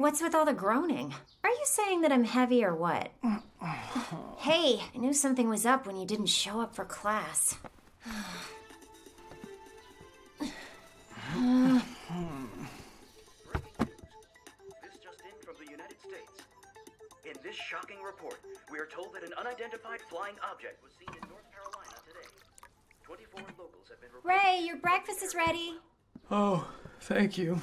What's with all the groaning? Are you saying that I'm heavy or what? Hey, I knew something was up when you didn't show up for class. This just in from the United States. In this shocking report, we are told that an unidentified flying object was seen in North Carolina today. 24 locals have been reported. Ray, your breakfast is ready. Oh, thank you.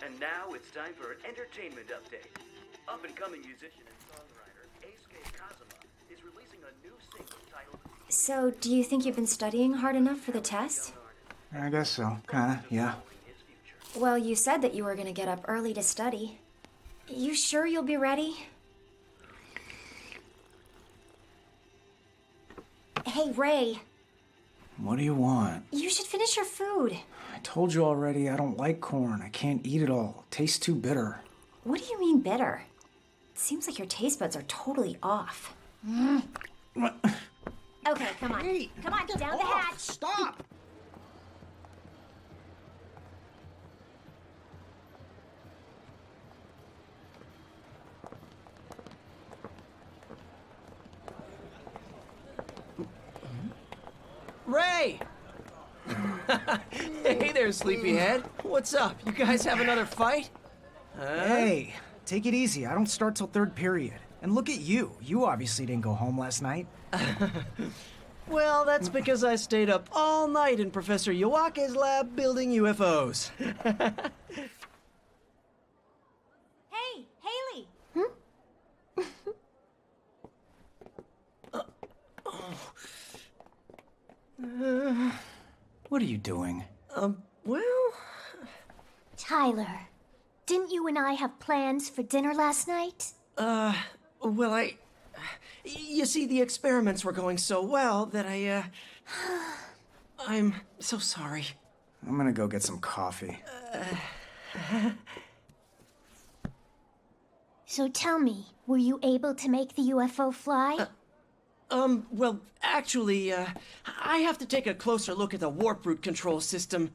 And now it's time for an entertainment update. Up-and-coming musician and songwriter Eisuke Kazuma is releasing a new single titled... So, do you think you've been studying hard enough for the test? I guess so, kinda, yeah. Well, you said that you were gonna get up early to study. You sure you'll be ready? Hey, Ray. What do you want? You should finish your food. I told you already I don't like corn. I can't eat it all. It tastes too bitter. What do you mean bitter? It seems like your taste buds are totally off. Okay, come on. Hey, Come on, down the hatch. Stop! Ray! Hey there, sleepyhead. What's up? You guys have another fight? Hey, take it easy. I don't start till third period. And look at you. You obviously didn't go home last night. Well, that's because I stayed up all night in Professor Yowake's lab building UFOs. Hey, Haley. What are you doing? Well... Tyler, didn't you and I have plans for dinner last night? Well, You see, the experiments were going so well that I'm so sorry. I'm gonna go get some coffee. So tell me, were you able to make the UFO fly? Well, actually, I have to take a closer look at the warp root control system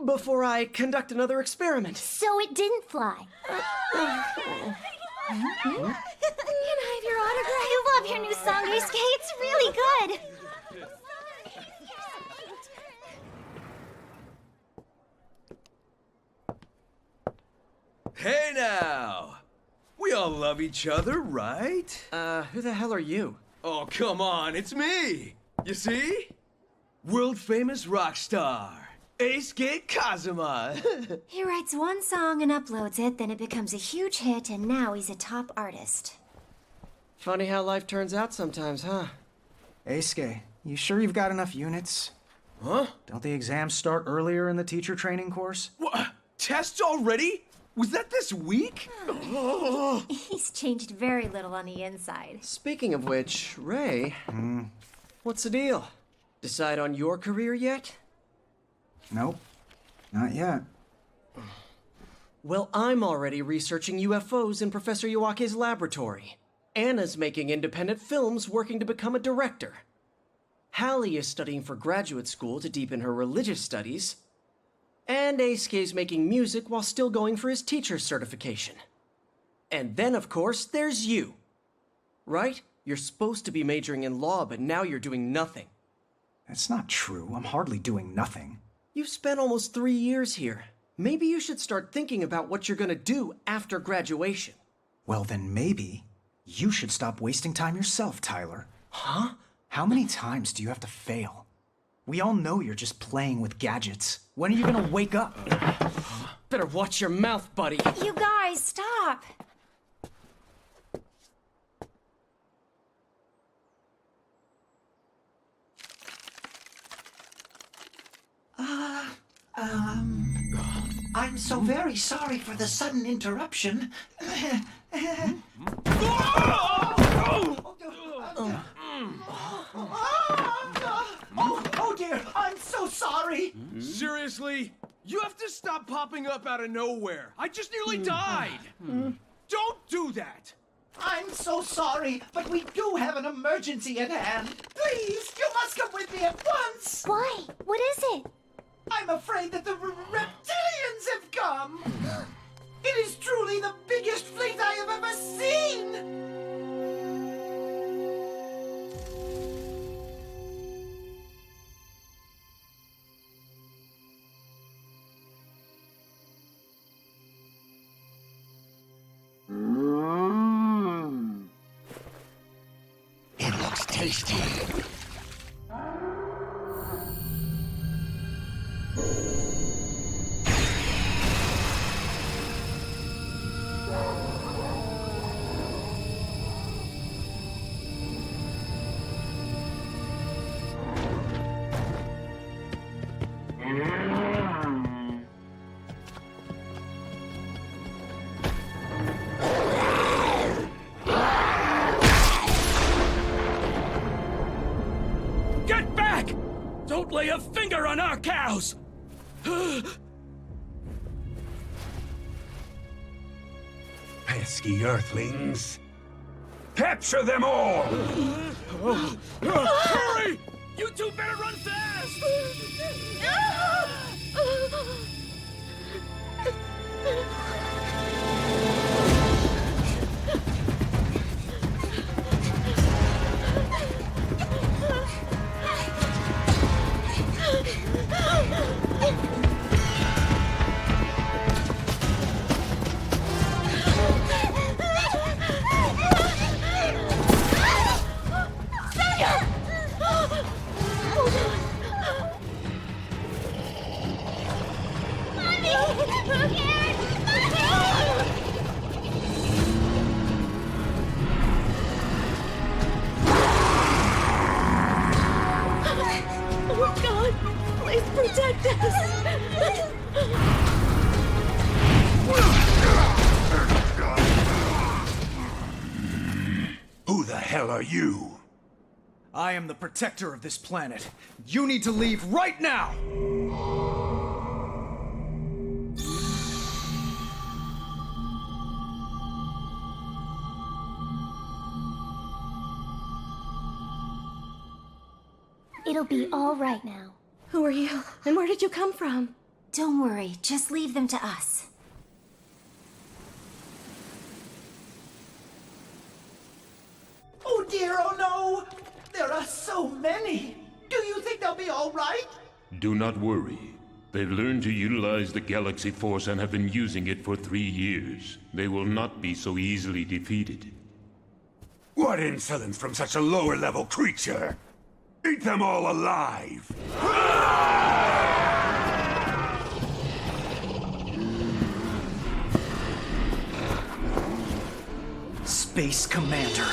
before I conduct another experiment. So it didn't fly. Can I have your autograph? I love your new song, Eisuke. It's really good. Hey now! We all love each other, right? Who the hell are you? Oh, come on, it's me! You see? World famous rock star, Eisuke Kazuma! He writes one song and uploads it, then it becomes a huge hit, and now he's a top artist. Funny how life turns out sometimes, huh? Eisuke, you sure you've got enough units? Huh? Don't the exams start earlier in the teacher training course? What? Tests already? Was that this week? He's changed very little on the inside. Speaking of which, Ray, what's the deal? Decide on your career yet? Nope, not yet. Well, I'm already researching UFOs in Professor Yowake's laboratory. Anna's making independent films working to become a director. Hallie is studying for graduate school to deepen her religious studies. And Eisuke's making music while still going for his teacher's certification. And then, of course, there's you. Right? You're supposed to be majoring in law, but now you're doing nothing. That's not true. I'm hardly doing nothing. You've spent almost 3 years here. Maybe you should start thinking about what you're gonna do after graduation. Well, then maybe you should stop wasting time yourself, Tyler. Huh? How many times do you have to fail? We all know you're just playing with gadgets. When are you gonna wake up? Better watch your mouth, buddy. You guys, stop! I'm so very sorry for the sudden interruption. Oh dear, I'm so sorry. Seriously? You have to stop popping up out of nowhere. I just nearly died. Don't do that. I'm so sorry, but we do have an emergency at hand. Please, you must come with me at once. Why? What is it? I'm afraid that the reptilians have come. It is truly the biggest fleet I have ever seen! It looks tasty. Get back! Don't lay a finger on our cows! Pesky earthlings. Capture them all! Hurry! You two better run fast! Oh God! Please protect us! Who the hell are you? I am the protector of this planet. You need to leave right now! It'll be all right now. Who are you? And where did you come from? Don't worry, just leave them to us. Oh dear, oh no! There are so many! Do you think they'll be all right? Do not worry. They've learned to utilize the Galaxy Force and have been using it for 3 years. They will not be so easily defeated. What insolence from such a lower-level creature! Eat them all alive! Space Commander.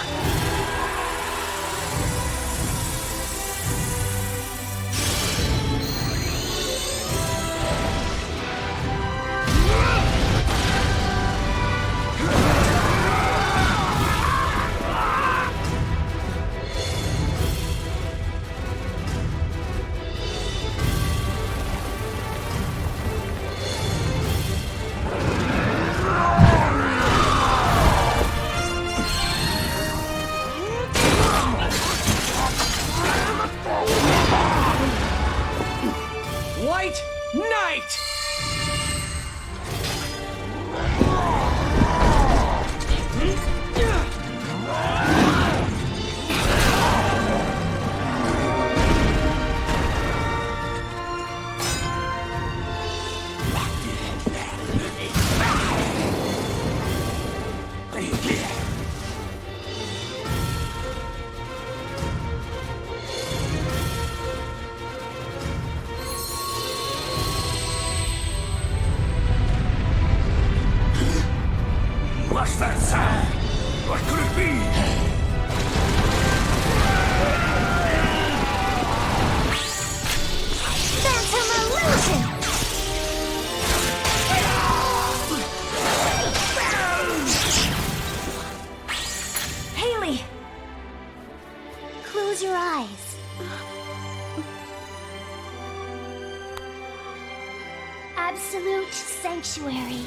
White Knight! What's that sound? What could it be? Phantom illusion! Haley! Close your eyes. Absolute sanctuary.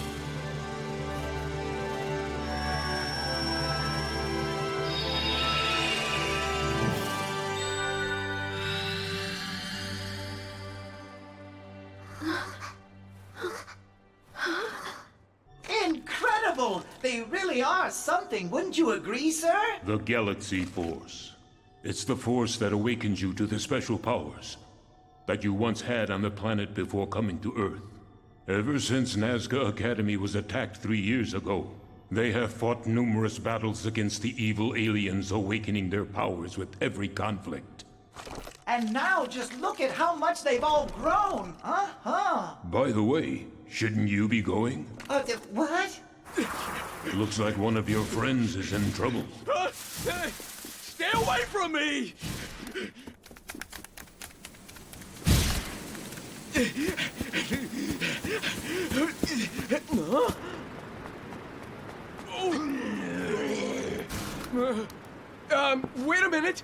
And powerful. They really are something, wouldn't you agree, sir? The Galaxy Force. It's the force that awakens you to the special powers that you once had on the planet before coming to Earth. Ever since Nazca Academy was attacked 3 years ago, they have fought numerous battles against the evil aliens, awakening their powers with every conflict. And now just look at how much they've all grown. Uh-huh. By the way, shouldn't you be going? What? Looks like one of your friends is in trouble. Stay away from me! Wait a minute.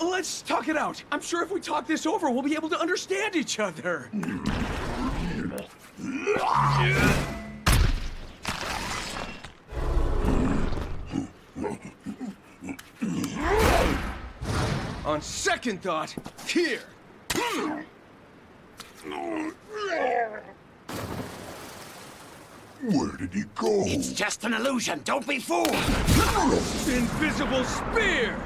Let's talk it out. I'm sure if we talk this over, we'll be able to understand each other. On second thought, here. Where did he go? It's just an illusion. Don't be fooled. Invisible spear!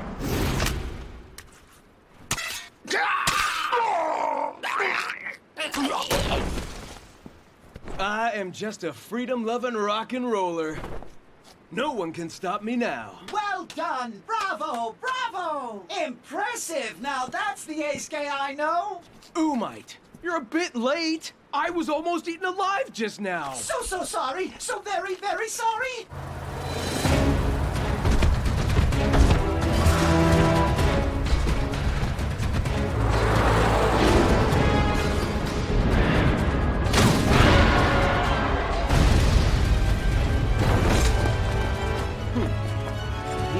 I am just a freedom-loving rock and roller. No one can stop me now. Well done. Bravo. Bravo. Impressive. Now that's the ace gay I know. Oomite, you're a bit late. I was almost eaten alive just now. So sorry. So very, very sorry.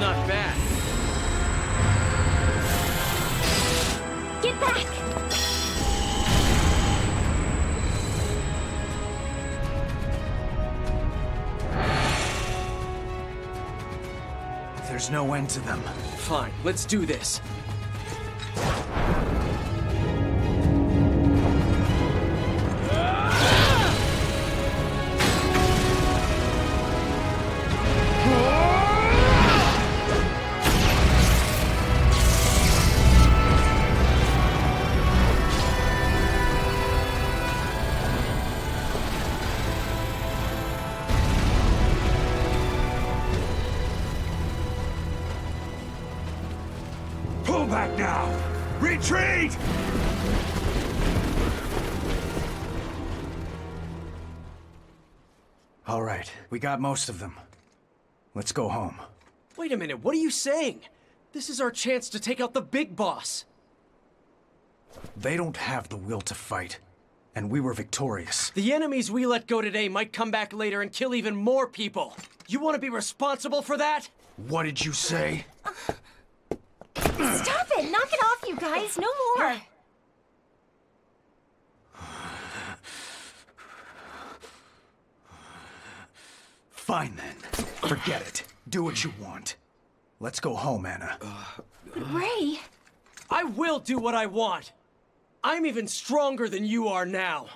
Not bad. Get back! There's no end to them. Fine, let's do this. Pull back now! Retreat! All right, we got most of them. Let's go home. Wait a minute, what are you saying? This is our chance to take out the big boss. They don't have the will to fight, and we were victorious. The enemies we let go today might come back later and kill even more people. You want to be responsible for that? What did you say? Stop it! Knock it off, you guys! No more! Fine then. Forget it. Do what you want. Let's go home, Anna. Ray! I will do what I want. I'm even stronger than you are now.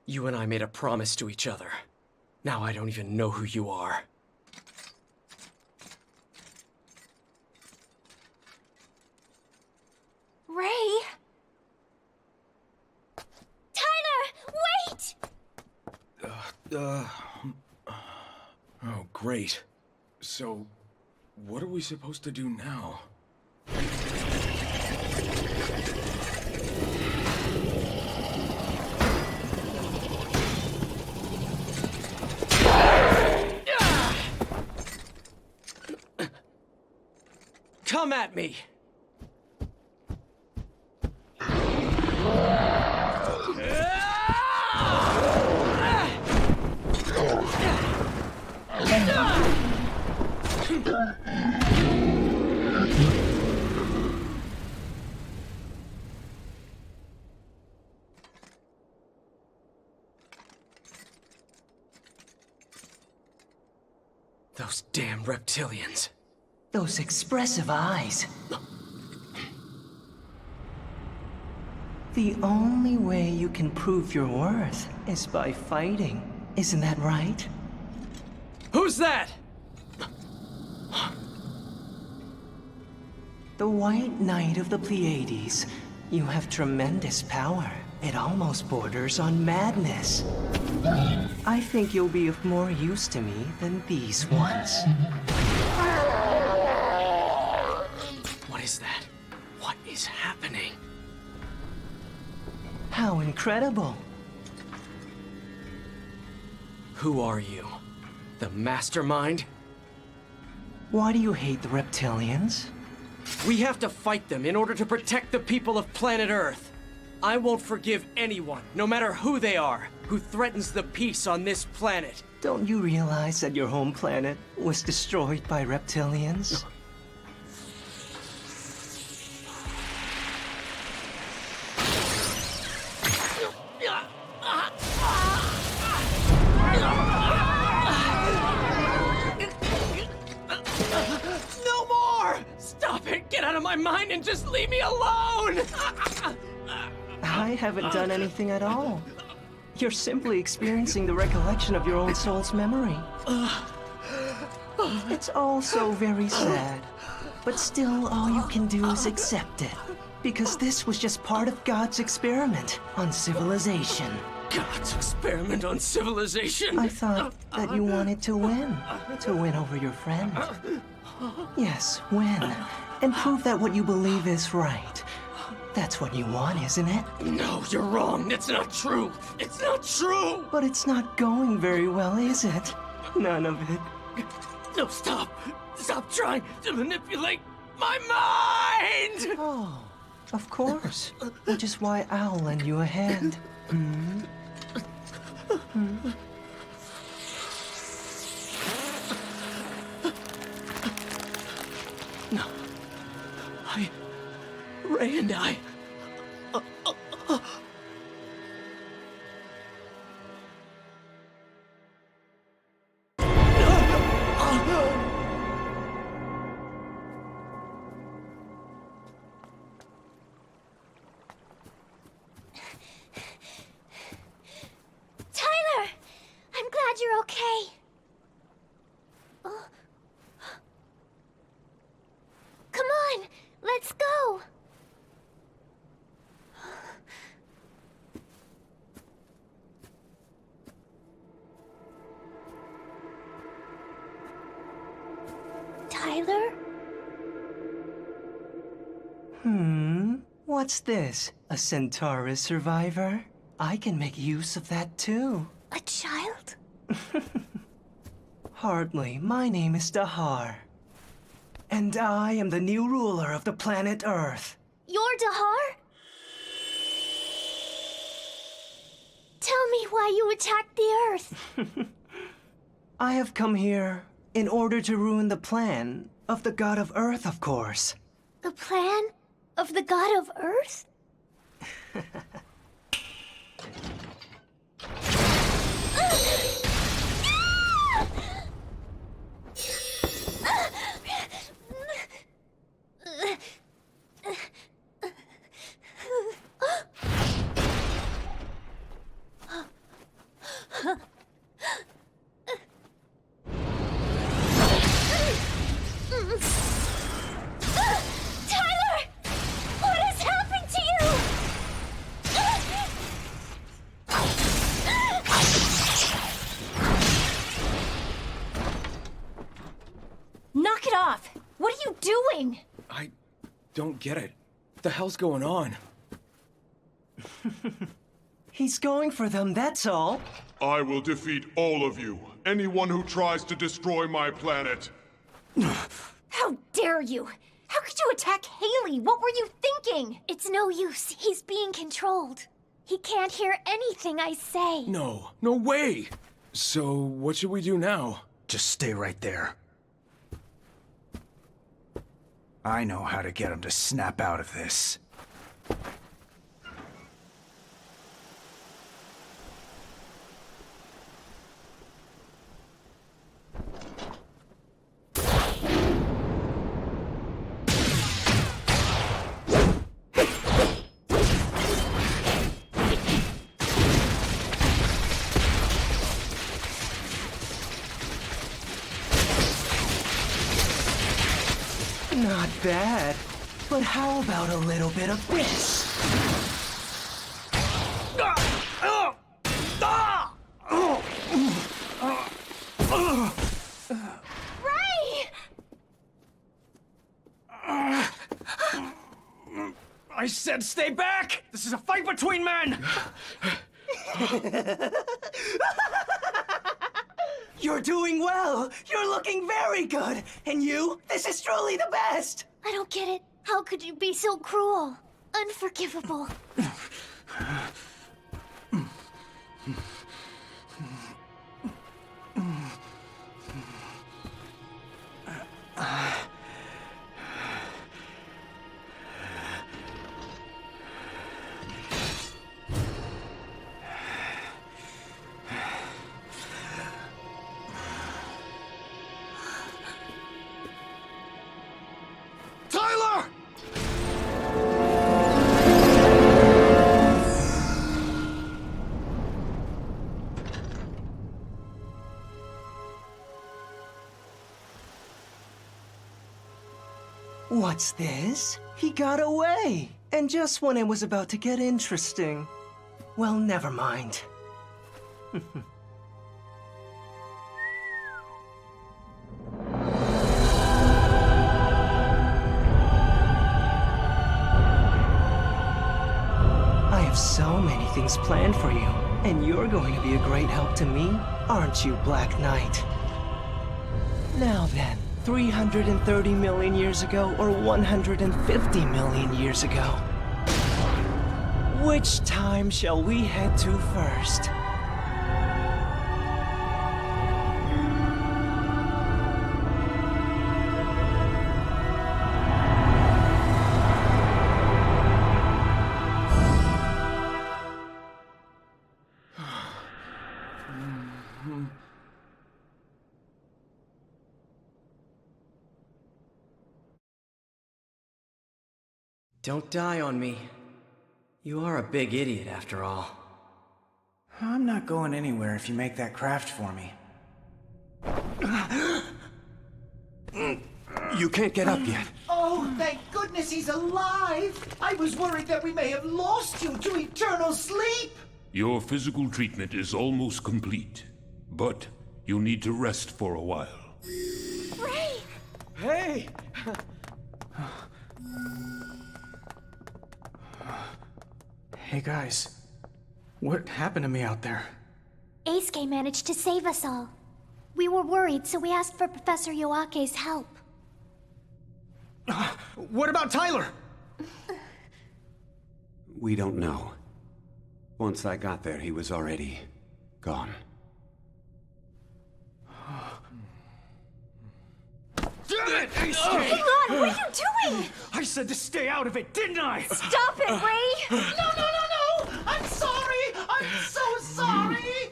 You and I made a promise to each other. Now I don't even know who you are. Ray! Tyler! Wait! Oh, great. So, what are we supposed to do now? Come at me! Those damn reptilians. Those expressive eyes. The only way you can prove your worth is by fighting. Isn't that right? Who's that? The White Knight of the Pleiades. You have tremendous power. It almost borders on madness. I think you'll be of more use to me than these ones. What is that? What is happening? How incredible! Who are you? The mastermind? Why do you hate the reptilians? We have to fight them in order to protect the people of planet Earth. I won't forgive anyone, no matter who they are, who threatens the peace on this planet. Don't you realize that your home planet was destroyed by reptilians? No more! Stop it! Get out of my mind and just leave me alone! I haven't done anything at all. You're simply experiencing the recollection of your own soul's memory. It's all so very sad. But still, all you can do is accept it. Because this was just part of God's experiment on civilization. God's experiment on civilization? I thought that you wanted to win. To win over your friend. Yes, win. And prove that what you believe is right. That's what you want, isn't it? No, you're wrong. That's not true. It's not true! But it's not going very well, is it? None of it. No, stop! Stop trying to manipulate my mind! Oh, of course. Which is why I'll lend you a hand. Hmm? Hmm? No. Ray and I... Tyler! I'm glad you're okay. Come on, let's go. Tyler? What's this? A Centaurus survivor? I can make use of that too. A child? Hardly. My name is Dahar. And I am the new ruler of the planet Earth. You're Dahar? Tell me why you attacked the Earth. I have come here in order to ruin the plan of the god of Earth, of course. The plan of the god of Earth? Tyler! What has happened to you? Knock it off! What are you doing? I don't get it. What the hell's going on? He's going for them, that's all. I will defeat all of you. Anyone who tries to destroy my planet. How dare you! How could you attack Haley? What were you thinking? It's no use. He's being controlled. He can't hear anything I say. No way! So, what should we do now? Just stay right there. I know how to get him to snap out of this. bad. But how about a little bit of this? Ray! I said stay back! This is a fight between men! You're doing well. You're looking very good. And you? This is truly the best. I don't get it. How could you be so cruel? Unforgivable. Tyler! What's this? He got away. And just when it was about to get interesting. Well, never mind. I have so many things planned for you, and you're going to be a great help to me, aren't you, Black Knight? Now then, 330 million years ago or 150 million years ago? Which time shall we head to first? Don't die on me. You are a big idiot, after all. I'm not going anywhere if you make that craft for me. You can't get up yet. Oh, thank goodness he's alive! I was worried that we may have lost you to eternal sleep! Your physical treatment is almost complete, but you'll need to rest for a while. Ray! Hey! Hey guys, what happened to me out there? Eisuke managed to save us all. We were worried, so we asked for Professor Yoake's help. What about Tyler? We don't know. Once I got there, he was already gone. Damn it, Eisuke! Hang on, what are you doing? I said to stay out of it, didn't I? Stop it, Ray! No! I'm sorry! I'm so sorry!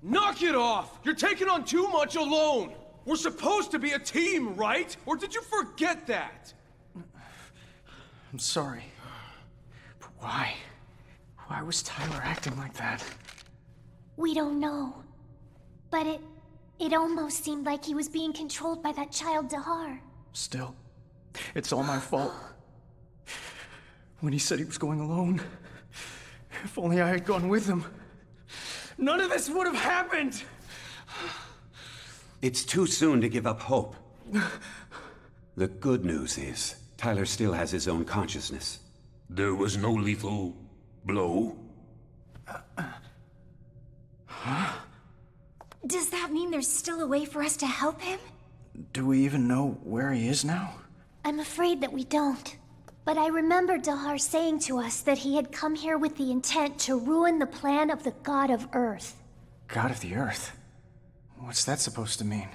Knock it off! You're taking on too much alone! We're supposed to be a team, right? Or did you forget that? I'm sorry. But why? Why was Tyler acting like that? We don't know. But it almost seemed like he was being controlled by that child Dahar. Still, it's all my fault. When he said he was going alone, if only I had gone with him, none of this would have happened! It's too soon to give up hope. The good news is, Tyler still has his own consciousness. There was no lethal blow? Does that mean there's still a way for us to help him? Do we even know where he is now? I'm afraid that we don't. But I remember Dahar saying to us that he had come here with the intent to ruin the plan of the God of Earth. God of the Earth? What's that supposed to mean?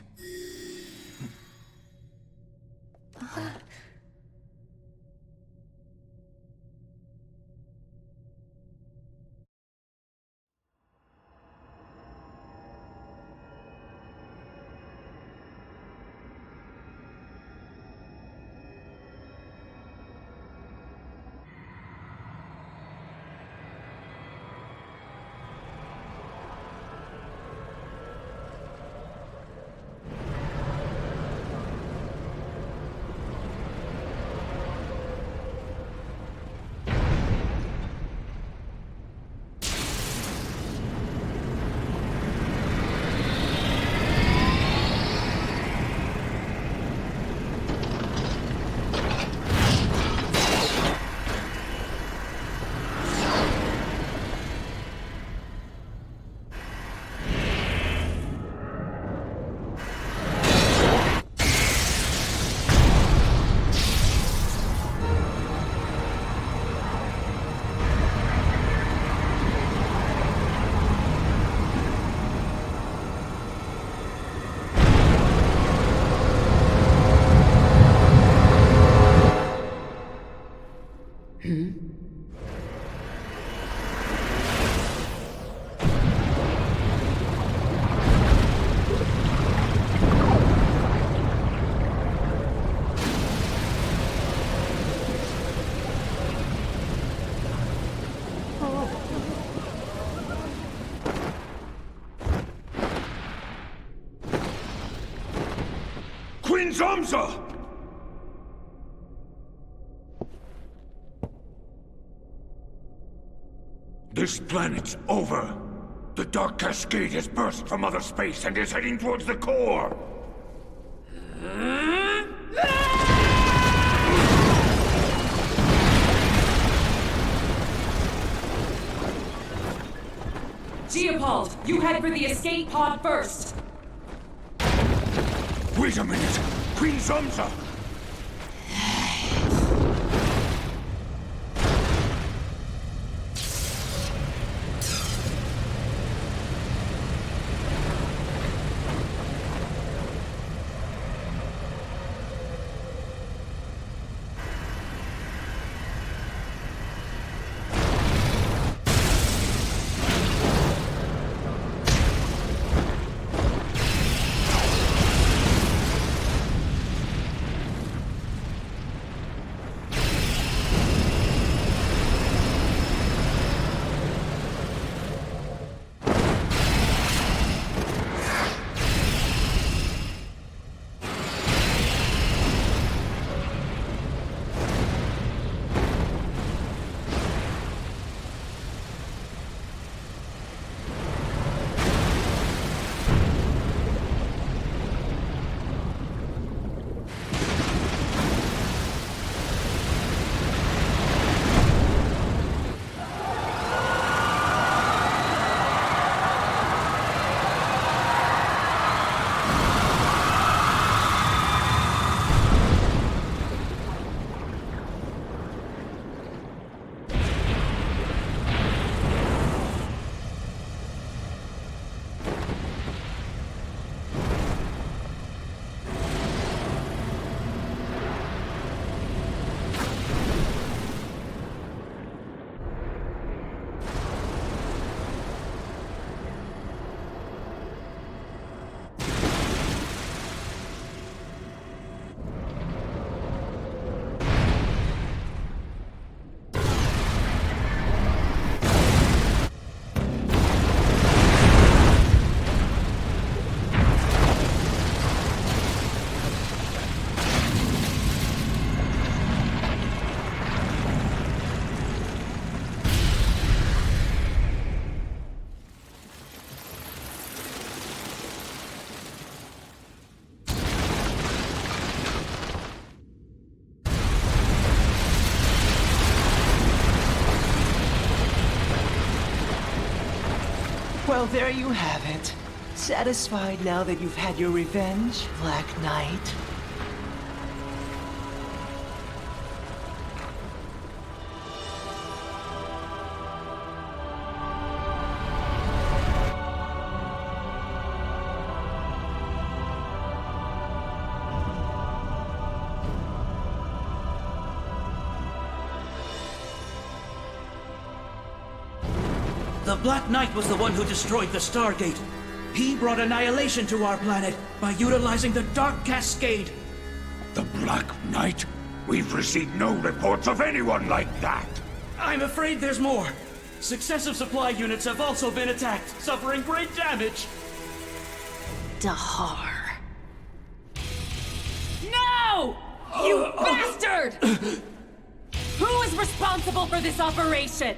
Queen Zamza! This planet's over. The Dark Cascade has burst from outer space and is heading towards the core. Geopold, you head for the escape pod first. Wait a minute! Queen Zamza! Well, there you have it. Satisfied now that you've had your revenge, Black Knight? The Black Knight was the one who destroyed the Stargate. He brought annihilation to our planet by utilizing the Dark Cascade. The Black Knight? We've received no reports of anyone like that. I'm afraid there's more. Successive supply units have also been attacked, suffering great damage. Dahar. No! You bastard! Who is responsible for this operation?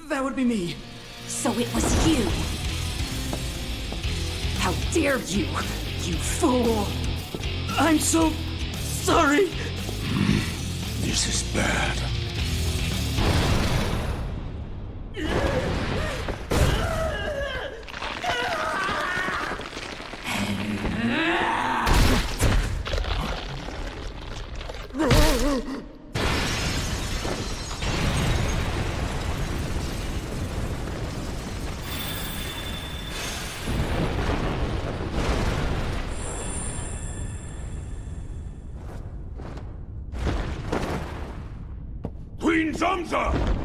That would be me. So it was you. How dare you, you fool! I'm so sorry. This is bad. Queen Zamza!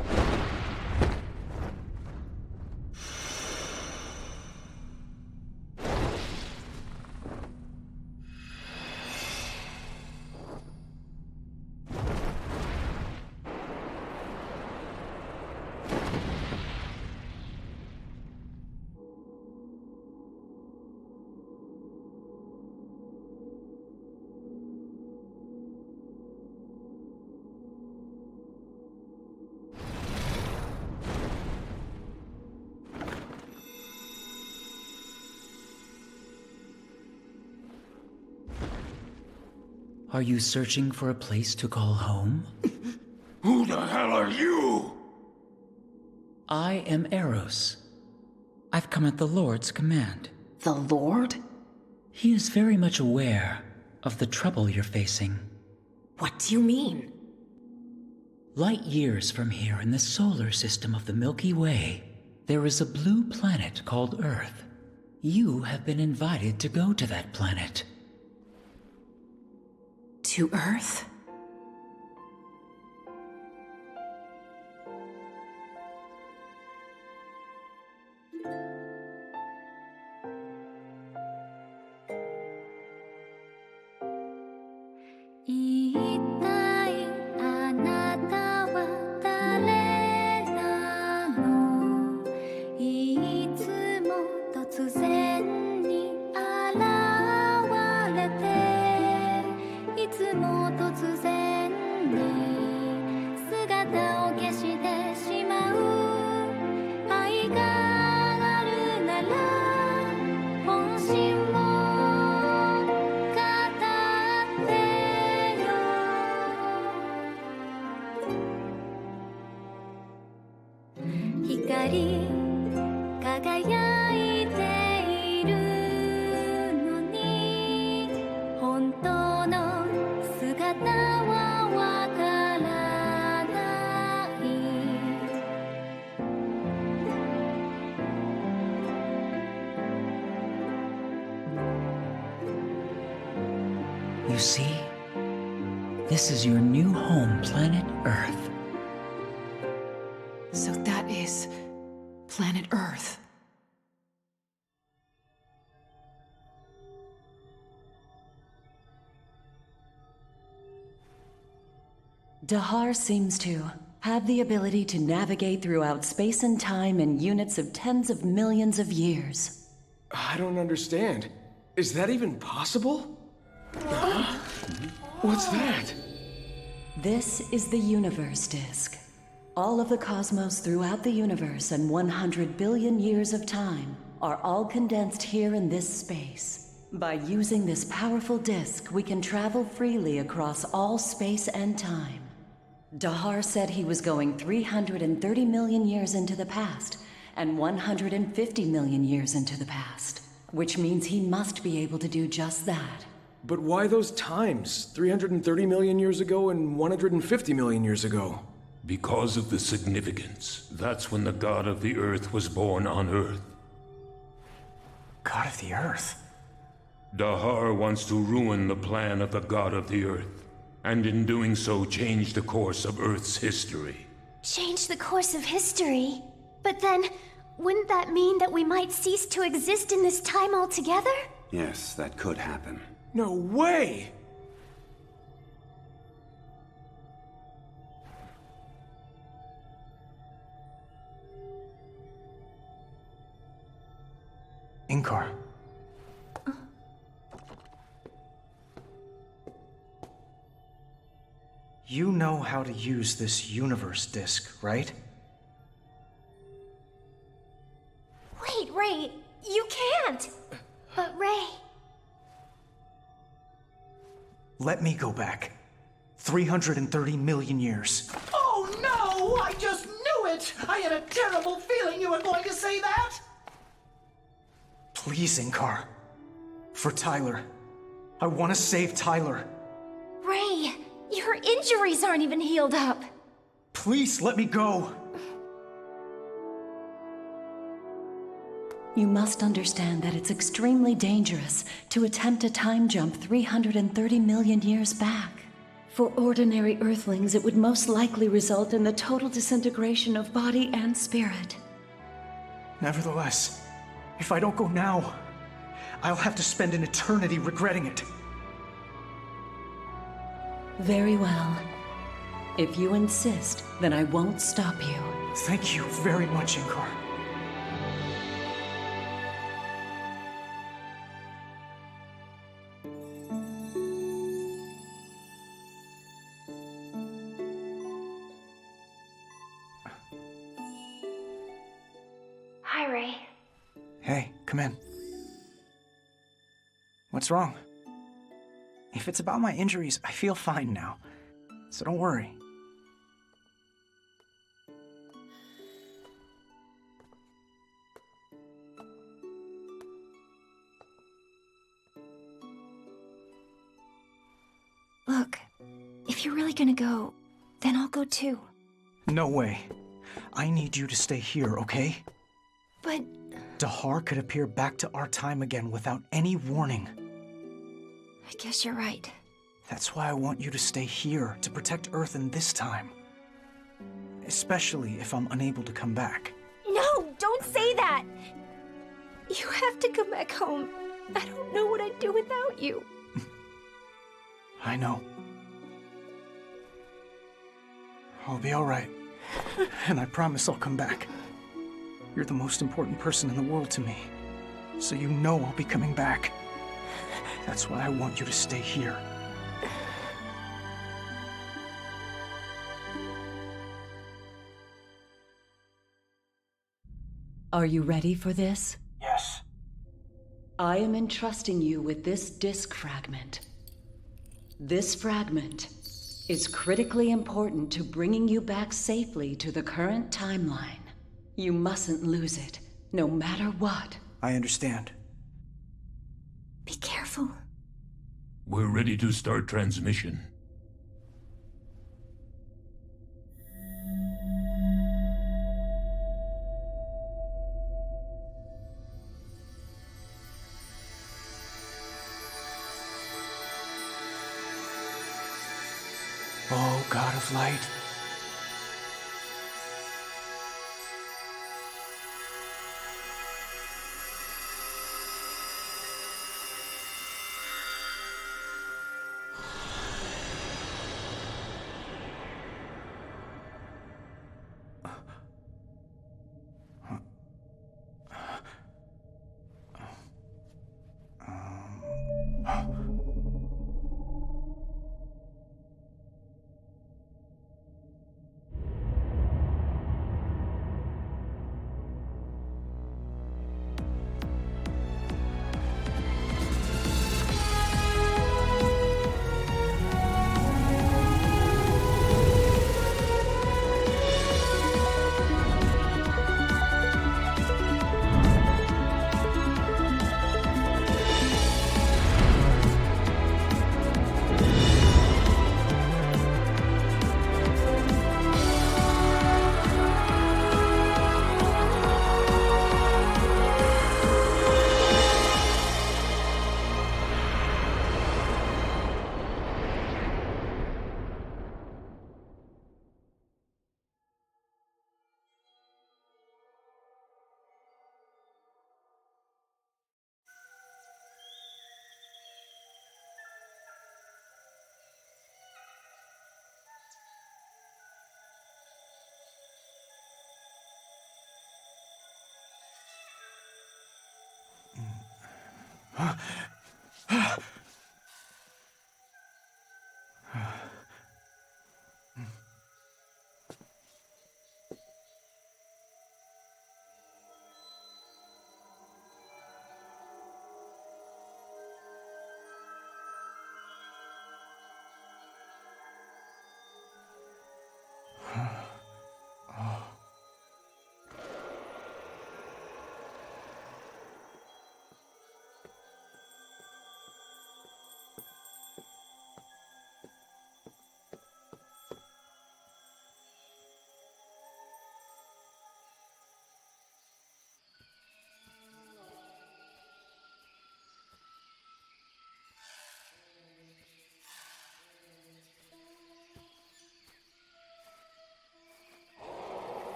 Are you searching for a place to call home? Who the hell are you? I am Eros. I've come at the Lord's command. The Lord? He is very much aware of the trouble you're facing. What do you mean? Light years from here in the solar system of the Milky Way, there is a blue planet called Earth. You have been invited to go to that planet. To Earth? You see? This is your new home planet, Earth. So that is planet Earth. Dahar seems to have the ability to navigate throughout space and time in units of tens of millions of years. I don't understand. Is that even possible? What's that? This is the universe disk. All of the cosmos throughout the universe and 100 billion years of time are all condensed here in this space. By using this powerful disk, we can travel freely across all space and time. Dahar said he was going 330 million years into the past and 150 million years into the past, which means he must be able to do just that. But why those times? 330 million years ago and 150 million years ago? Because of the significance. That's when the god of the earth was born on Earth. God of the Earth? Dahar wants to ruin the plan of the god of the earth, and in doing so change the course of Earth's history. Change the course of history? But then, wouldn't that mean that we might cease to exist in this time altogether? Yes, that could happen. No way! Inkar. You know how to use this universe disk, right? Wait, Ray, you can't! But Ray... Let me go back. 330 million years. Oh no! I just knew it! I had a terrible feeling you were going to say that! Please, Inkar. For Tyler. I want to save Tyler. Ray, your injuries aren't even healed up. Please, let me go. You must understand that it's extremely dangerous to attempt a time jump 330 million years back. For ordinary Earthlings, it would most likely result in the total disintegration of body and spirit. Nevertheless, if I don't go now, I'll have to spend an eternity regretting it. Very well. If you insist, then I won't stop you. Thank you very much, Inkar. Hi, Ray. Hey, come in. What's wrong? If it's about my injuries, I feel fine now. So don't worry. Look, if you're really gonna go, then I'll go too. No way. I need you to stay here, okay? But... Dahar could appear back to our time again without any warning. I guess you're right. That's why I want you to stay here to protect Earth in this time. Especially if I'm unable to come back. No, don't say that! You have to come back home. I don't know what I'd do without you. I know. I'll be alright. And I promise I'll come back. You're the most important person in the world to me. So you know I'll be coming back. That's why I want you to stay here. Are you ready for this? Yes. I am entrusting you with this disk fragment. This fragment is critically important to bringing you back safely to the current timeline. You mustn't lose it, no matter what. I understand. Be careful. We're ready to start transmission. Oh, God of Light.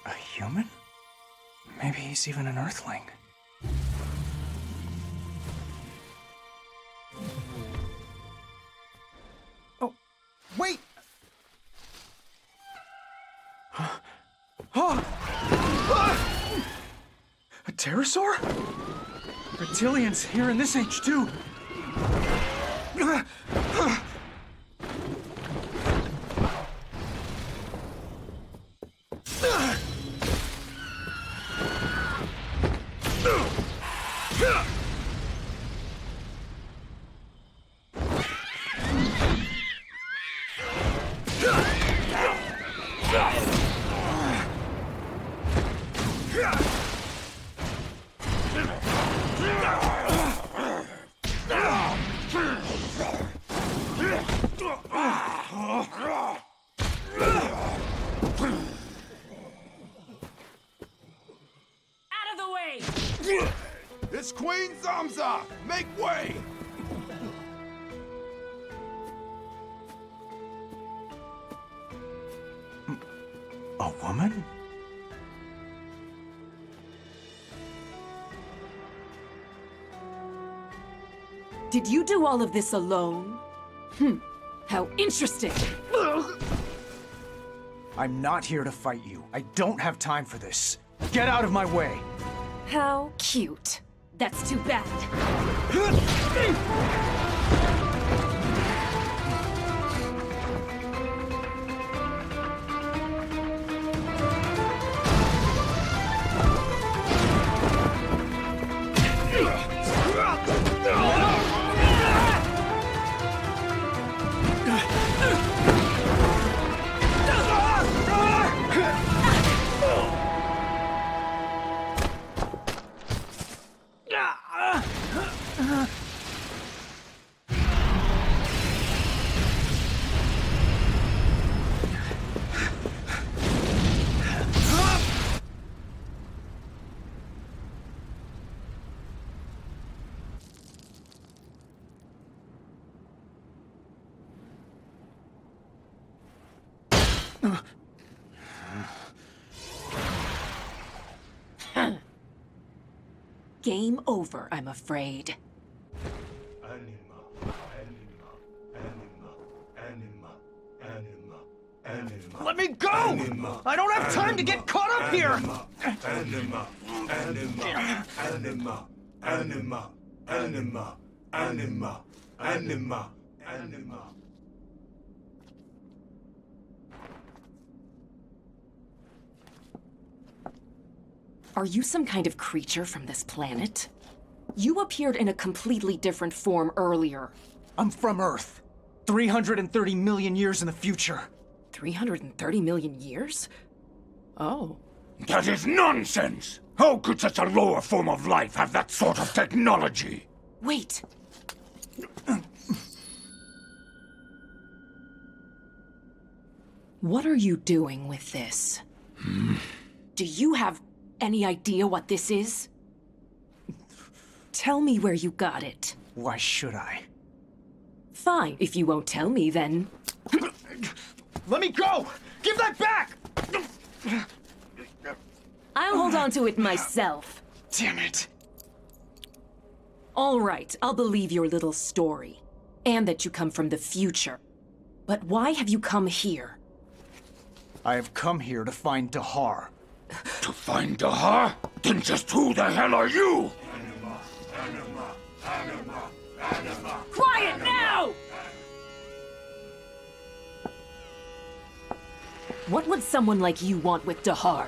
A human? Maybe he's even an Earthling. Oh, wait! A pterosaur? Reptilians here in this age, too. It's Queen Zamza! Make way! A woman? Did you do all of this alone? How interesting. I'm not here to fight you. I don't have time for this. Get out of my way! How cute. That's too bad. Game over, I'm afraid. Let me go! I don't have time to get caught up here! Are you some kind of creature from this planet? You appeared in a completely different form earlier. I'm from Earth. 330 million years in the future. 330 million years? Oh. That is nonsense! How could such a lower form of life have that sort of technology? Wait! What are you doing with this? Do you have any idea what this is? Tell me where you got it. Why should I? Fine, if you won't tell me, then... Let me go! Give that back! I'll hold on to it myself. Damn it. All right, I'll believe your little story. And that you come from the future. But why have you come here? I have come here to find Dahar. To find Dahar? Then just who the hell are you? Quiet now! What would someone like you want with Dahar?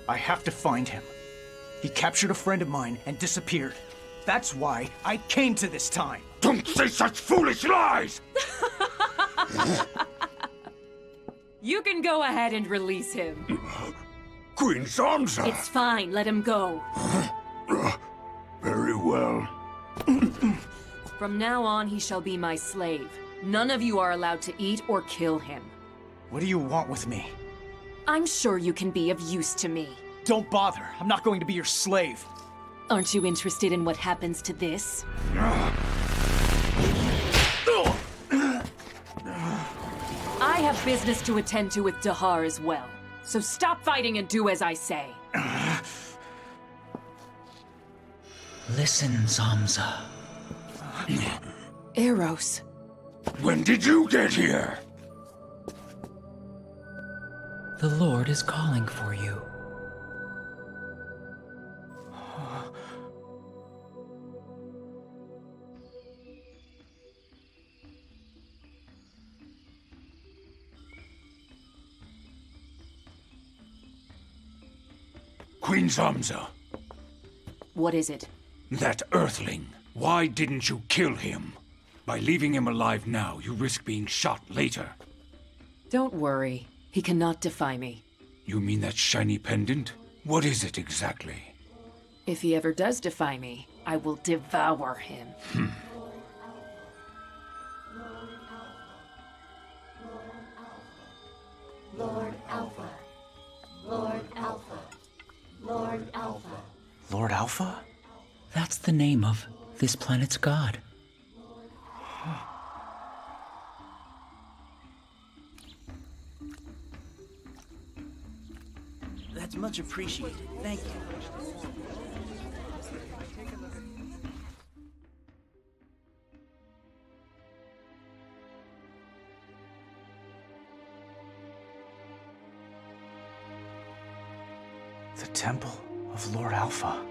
I have to find him. He captured a friend of mine and disappeared. That's why I came to this time. Don't say such foolish lies! You can go ahead and release him. Queen Zamza! It's fine, let him go. Very well. From now on, he shall be my slave. None of you are allowed to eat or kill him. What do you want with me? I'm sure you can be of use to me. Don't bother. I'm not going to be your slave. Aren't you interested in what happens to this? I have business to attend to with Dahar as well. So stop fighting and do as I say. Listen, Zamza. Eros. When did you get here? The Lord is calling for you. Queen Zamza. What is it? That Earthling. Why didn't you kill him? By leaving him alive now, you risk being shot later. Don't worry. He cannot defy me. You mean that shiny pendant? What is it exactly? If he ever does defy me, I will devour him. Lord Alpha. Lord Alpha. Lord Alpha. Lord Alpha? That's the name of this planet's god. That's much appreciated. Thank you. The Temple of Lord Alpha.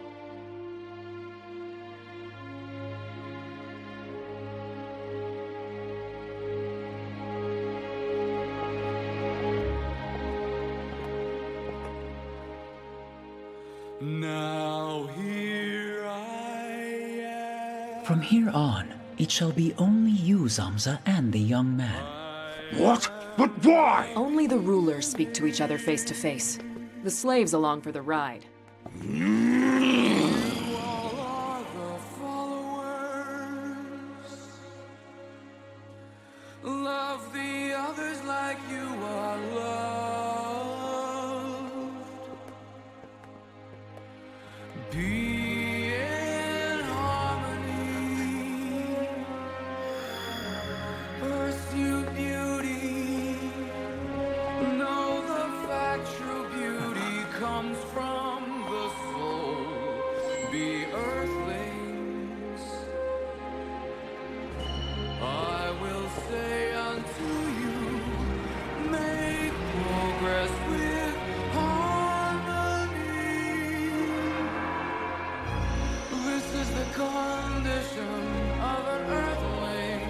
Now here I am. From here on, it shall be only you, Zamza, and the young man. What? But why? Only the rulers speak to each other face to face. The slaves along for the ride. Love the others like you are loved. Be in harmony. Pursue beauty. Know the fact true beauty comes from the soul. Be earthlings. I will say unto you, make progress with harmony. This is the condition of an earthling.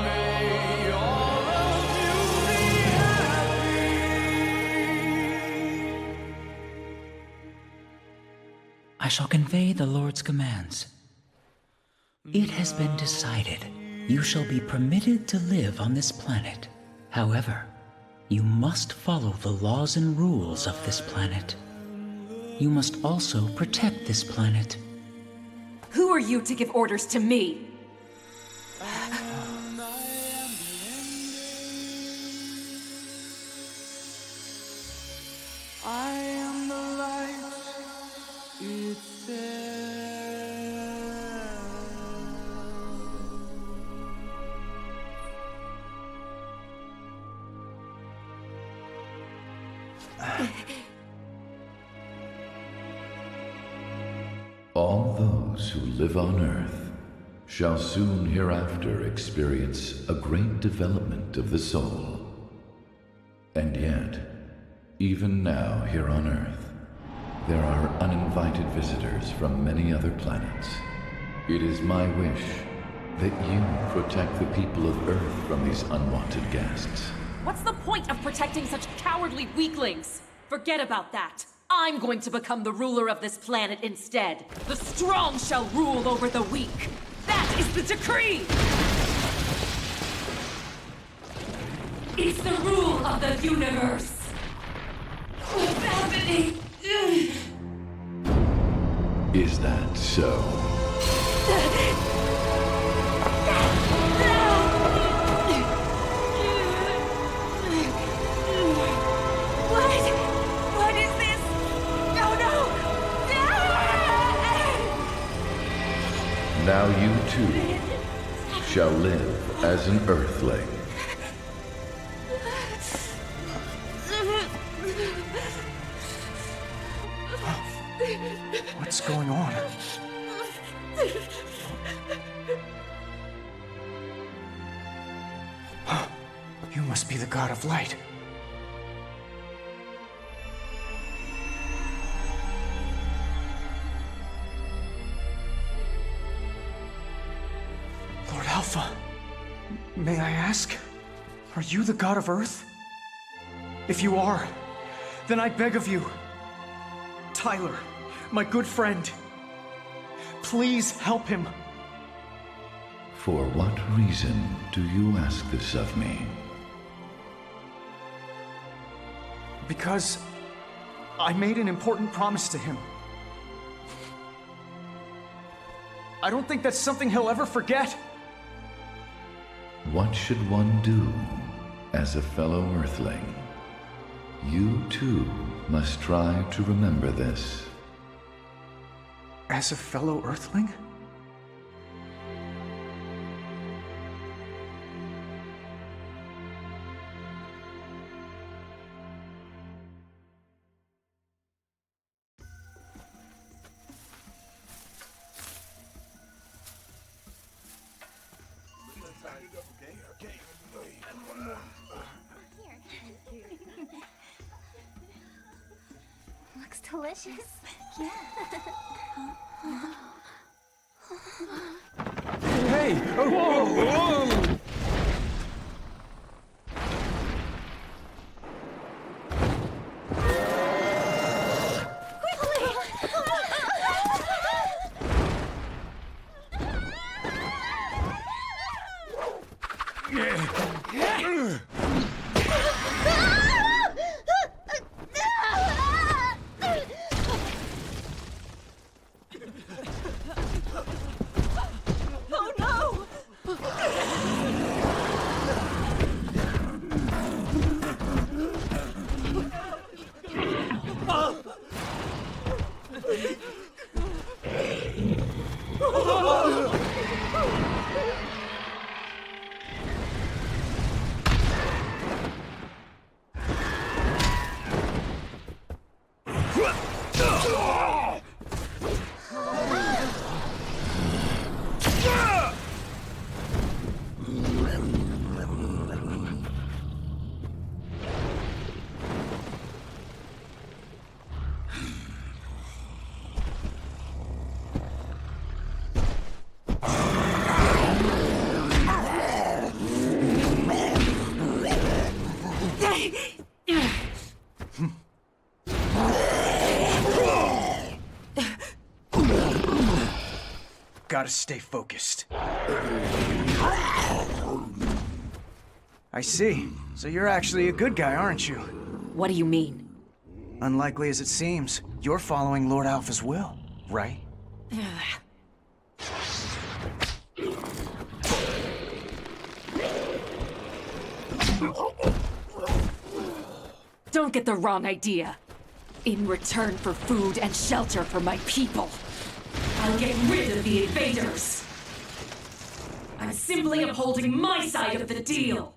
May all of you be happy. I shall convey the Lord's commands. It has been decided you shall be permitted to live on this planet. However, you must follow the laws and rules of this planet. You must also protect this planet. Who are you to give orders to me? I am the light itself. All those who live on Earth shall soon hereafter experience a great development of the soul. And yet, even now here on Earth, there are uninvited visitors from many other planets. It is my wish that you protect the people of Earth from these unwanted guests. What's the point of protecting such cowardly weaklings? Forget about that. I'm going to become the ruler of this planet instead. The strong shall rule over the weak. That is the decree! It's the rule of the universe. What's happening? Is that so? What is this? Oh no! Now you too shall live as an Earthling. What's going on? You must be the god of light. Lord Alpha, may I ask, are you the god of Earth? If you are, then I beg of you, Tyler, my good friend, please help him. For what reason do you ask this of me? Because I made an important promise to him. I don't think that's something he'll ever forget. What should one do as a fellow Earthling? You too must try to remember this. As a fellow Earthling? Looks delicious. Yeah. Hey! Whoa! Oh no! Gotta stay focused. I see. So you're actually a good guy, aren't you? What do you mean? Unlikely as it seems, you're following Lord Alpha's will, right? Don't get the wrong idea. In return for food and shelter for my people, I'll get rid of the invaders. I'm simply upholding my side of the deal.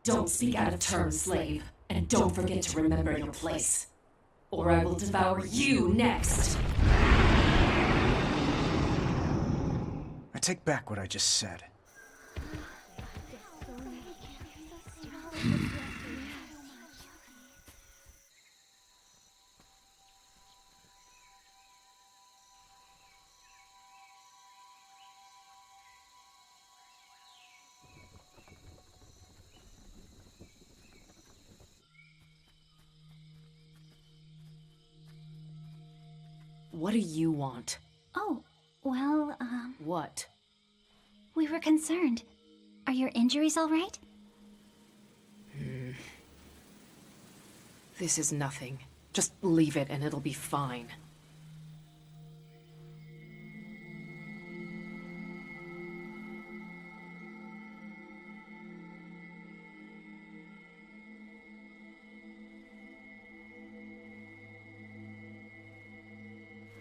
Don't speak out of turn, slave, and don't forget to remember your place. or I will devour you next. I take back what I just said. What do you want? Oh, well, What? we were concerned. Are your injuries all right? This is nothing. Just leave it and it'll be fine.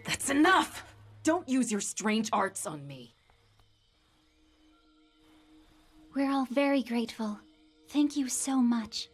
That's enough! Don't use your strange arts on me. We're all very grateful. Thank you so much.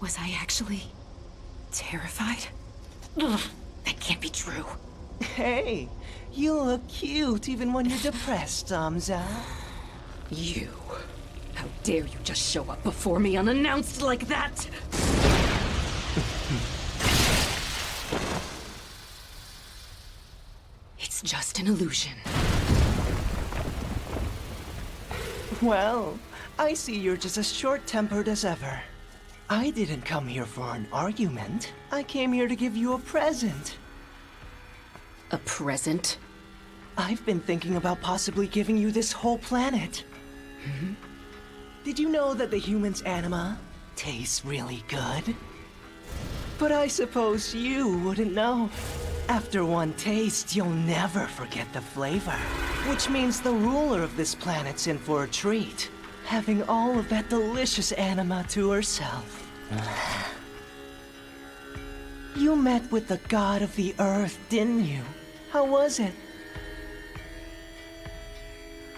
Was I actually terrified? Ugh, that can't be true. Hey, you look cute even when you're depressed, Zamza. You. How dare you just show up before me unannounced like that? It's just an illusion. Well, I see you're just as short-tempered as ever. I didn't come here for an argument. I came here to give you a present. A present? I've been thinking about possibly giving you this whole planet. Did you know that the human's anima tastes really good? But I suppose you wouldn't know. After one taste, you'll never forget the flavor. Which means the ruler of this planet's in for a treat, having all of that delicious anima to herself. You met with the god of the earth, didn't you? How was it?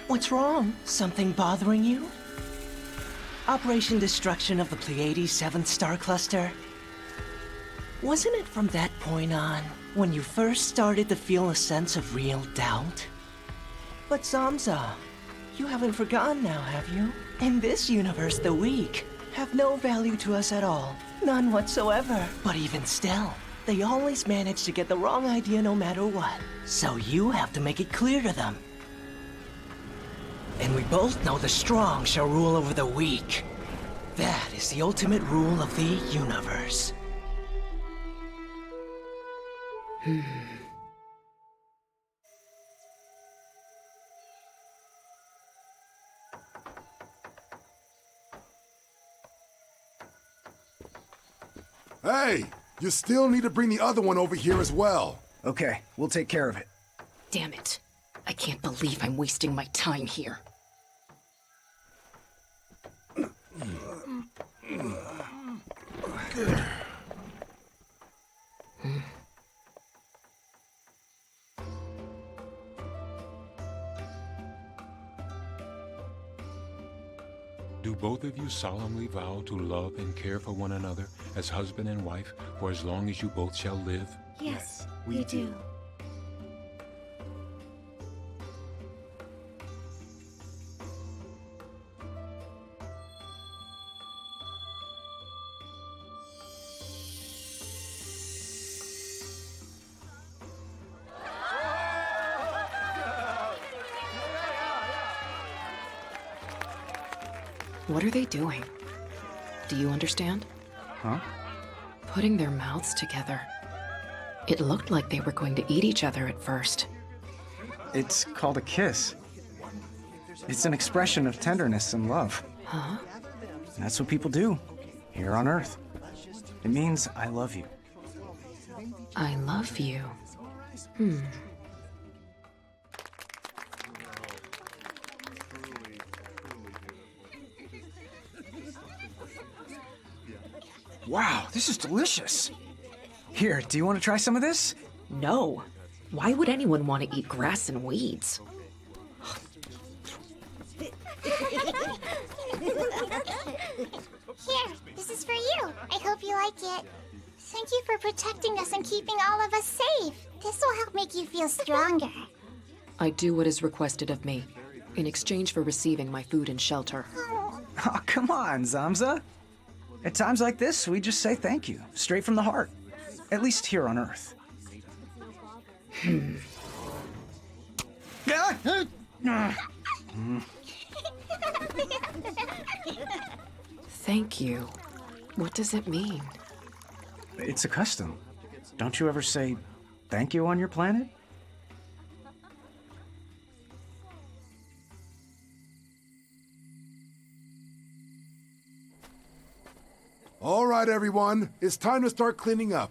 What's wrong? Something bothering you? Operation Destruction of the Pleiades 7th star cluster? Wasn't it from that point on when you first started to feel a sense of real doubt? But Zamza, you haven't forgotten now, have you? In this universe, the weak have no value to us at all. None whatsoever. But even still, they always manage to get the wrong idea no matter what. So you have to make it clear to them. And we both know the strong shall rule over the weak. That is the ultimate rule of the universe. Hey, you still need to bring the other one over here as well. Okay, we'll take care of it. Damn it. I can't believe I'm wasting my time here. Do both of you solemnly vow to love and care for one another as husband and wife for as long as you both shall live? Yes, we do. What are they doing? Do you understand? Huh? Putting their mouths together. It looked like they were going to eat each other at first. It's called a kiss. It's an expression of tenderness and love. Huh? That's what people do here on Earth. It means I love you. I love you. Wow, this is delicious. Here, do you want to try some of this? No. Why would anyone want to eat grass and weeds? Here, this is for you. I hope you like it. Thank you for protecting us and keeping all of us safe. This will help make you feel stronger. I do what is requested of me, in exchange for receiving my food and shelter. Oh, come on, Zamza. At times like this, we just say thank you, straight from the heart. At least here on Earth. Thank you. What does it mean? It's a custom. Don't you ever say thank you on your planet? All right, everyone. It's time to start cleaning up.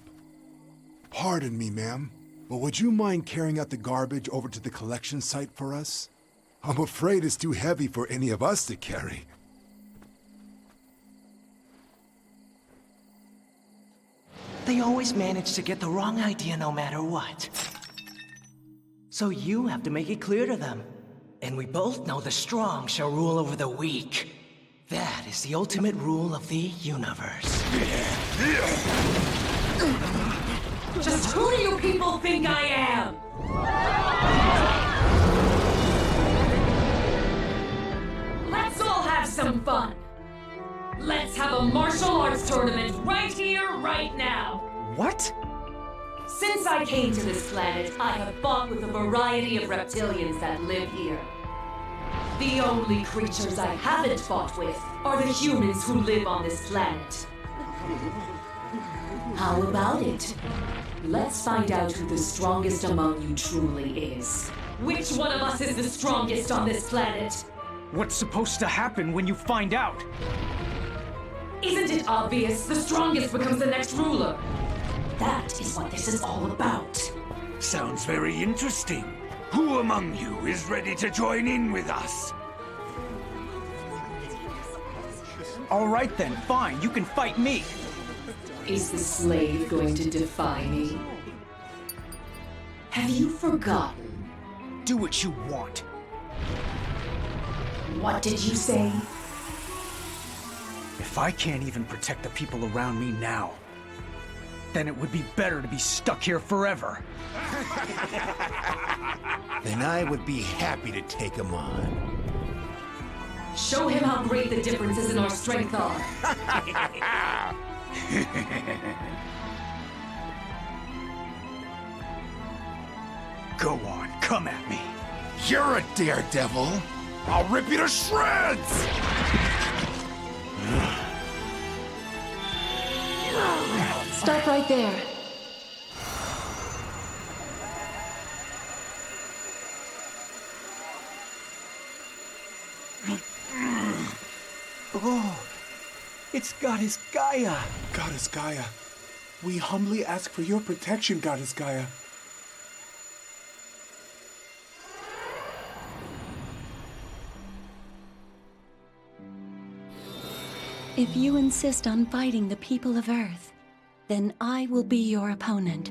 Pardon me, ma'am, but would you mind carrying out the garbage over to the collection site for us? I'm afraid it's too heavy for any of us to carry. They always manage to get the wrong idea no matter what. So you have to make it clear to them. And we both know the strong shall rule over the weak. That is the ultimate rule of the universe. Just who do you people think I am? Let's all have some fun. Let's have a martial arts tournament right here, right now. What? Since I came to this planet, I have fought with a variety of reptilians that live here. The only creatures I haven't fought with are the humans who live on this planet. How about it? Let's find out who the strongest among you truly is. Which one of us is the strongest on this planet? What's supposed to happen when you find out? Isn't it obvious the strongest becomes the next ruler? That is what this is all about. Sounds very interesting. Who among you is ready to join in with us? All right then, fine, you can fight me. Is the slave going to defy me? Have you forgotten? Do what you want. What did you say? If I can't even protect the people around me now, then it would be better to be stuck here forever. Then I would be happy to take him on. Show him how great the differences in our strength are. Go on, come at me. You're a daredevil. I'll rip you to shreds! Stop right there. Oh, it's Goddess Gaia. Goddess Gaia, we humbly ask for your protection, Goddess Gaia. If you insist on fighting the people of Earth, then I will be your opponent.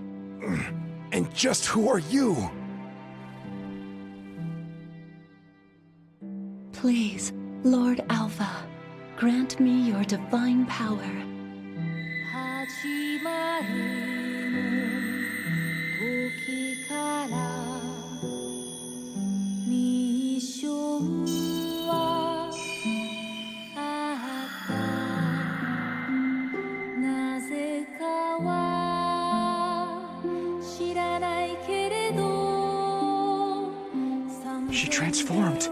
And just who are you? Please, Lord Alpha, grant me your divine power. She transformed.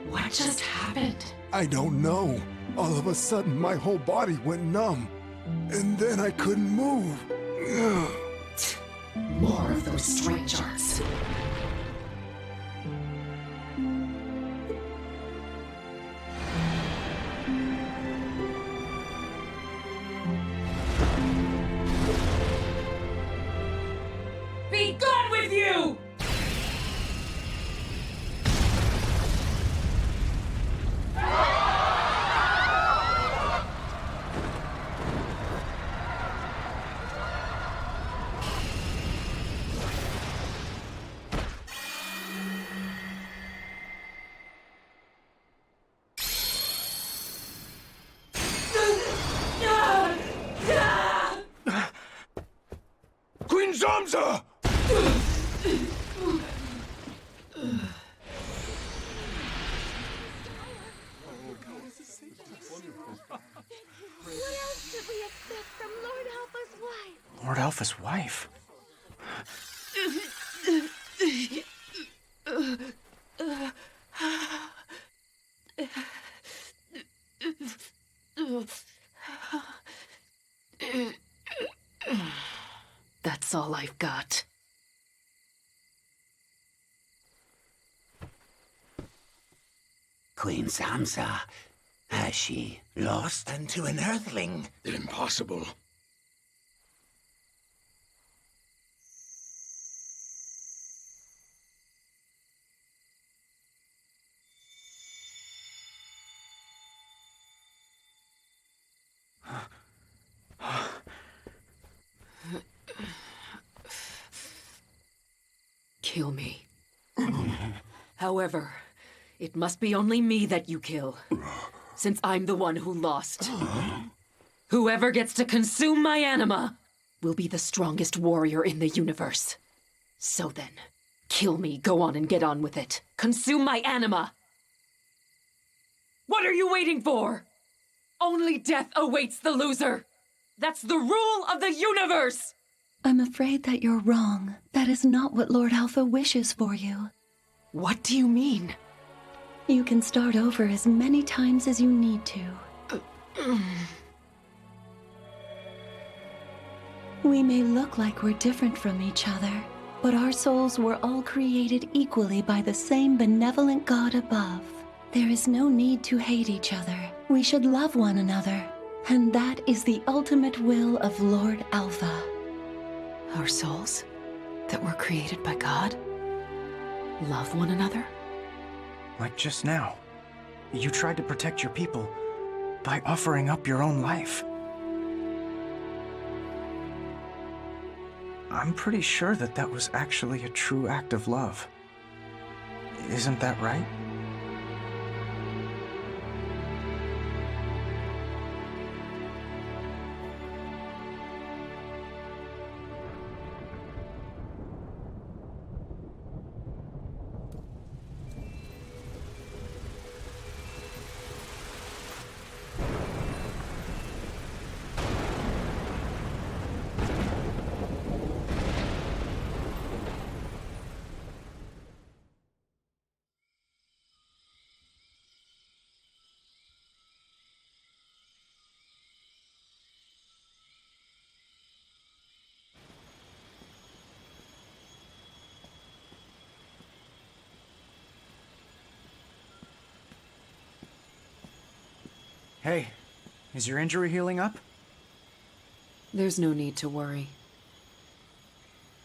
What just happened? I don't know. All of a sudden, my whole body went numb. And then I couldn't move. More of those strange arts. Be gone with you! Queen Zamza! What else could we expect from Lord Alpha's wife? Lord Alpha's wife? That's all I've got. Queen Zamza, has she lost unto an earthling? Impossible. Kill me. However, it must be only me that you kill, since I'm the one who lost. Whoever gets to consume my anima will be the strongest warrior in the universe. So then, kill me, go on and get on with it. Consume my anima! What are you waiting for? Only death awaits the loser! That's the rule of the universe! I'm afraid that you're wrong. That is not what Lord Alpha wishes for you. What do you mean? You can start over as many times as you need to. We may look like we're different from each other, but our souls were all created equally by the same benevolent God above. There is no need to hate each other. We should love one another. And that is the ultimate will of Lord Alpha. Our souls that were created by God love one another? Like just now. You tried to protect your people by offering up your own life. I'm pretty sure that that was actually a true act of love. Isn't that right? Hey, is your injury healing up? There's no need to worry.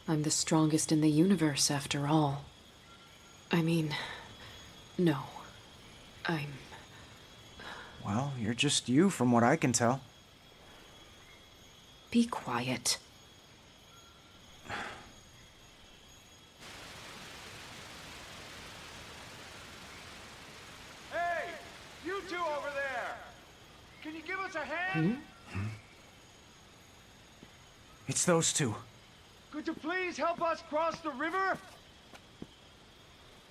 I'm the strongest in the universe, after all. I mean, no. Well, you're just you from what I can tell. Be quiet. Hey! You two over there! Can you give us a hand? It's those two. Could you please help us cross the river?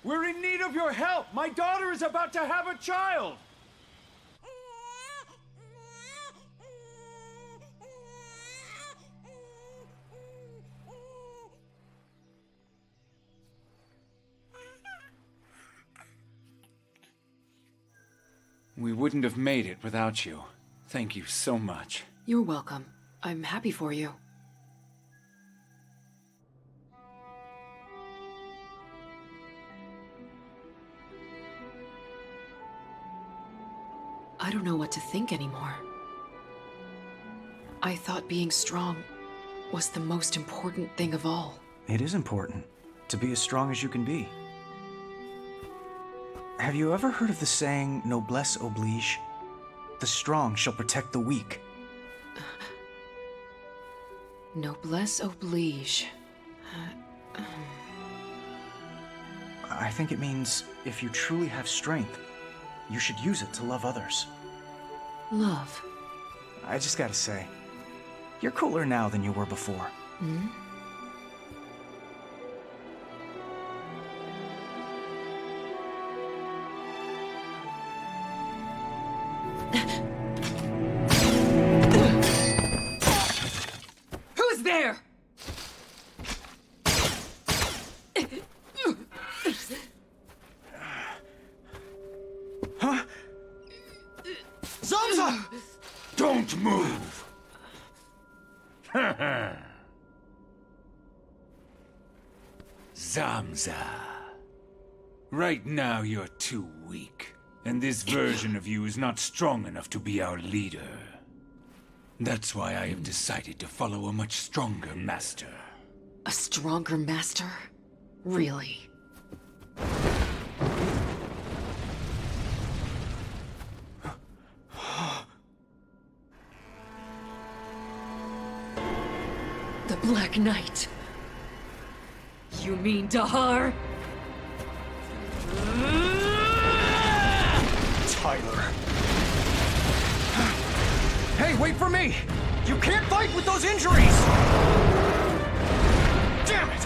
We're in need of your help! My daughter is about to have a child! We wouldn't have made it without you. Thank you so much. You're welcome. I'm happy for you. I don't know what to think anymore. I thought being strong was the most important thing of all. It is important to be as strong as you can be. Have you ever heard of the saying, noblesse oblige? The strong shall protect the weak. Noblesse oblige. I think it means if you truly have strength, you should use it to love others. Love. I just gotta say, you're cooler now than you were before. Hmm? Who's there? Huh? Zamza! Don't move! Zamza. Right now you're too weak, and this version of you is not strong enough to be our leader. That's why I have decided to follow a much stronger master. A stronger master? Really? The Black Knight. You mean Dahar? Tyler. Hey, wait for me! You can't fight with those injuries! Damn it!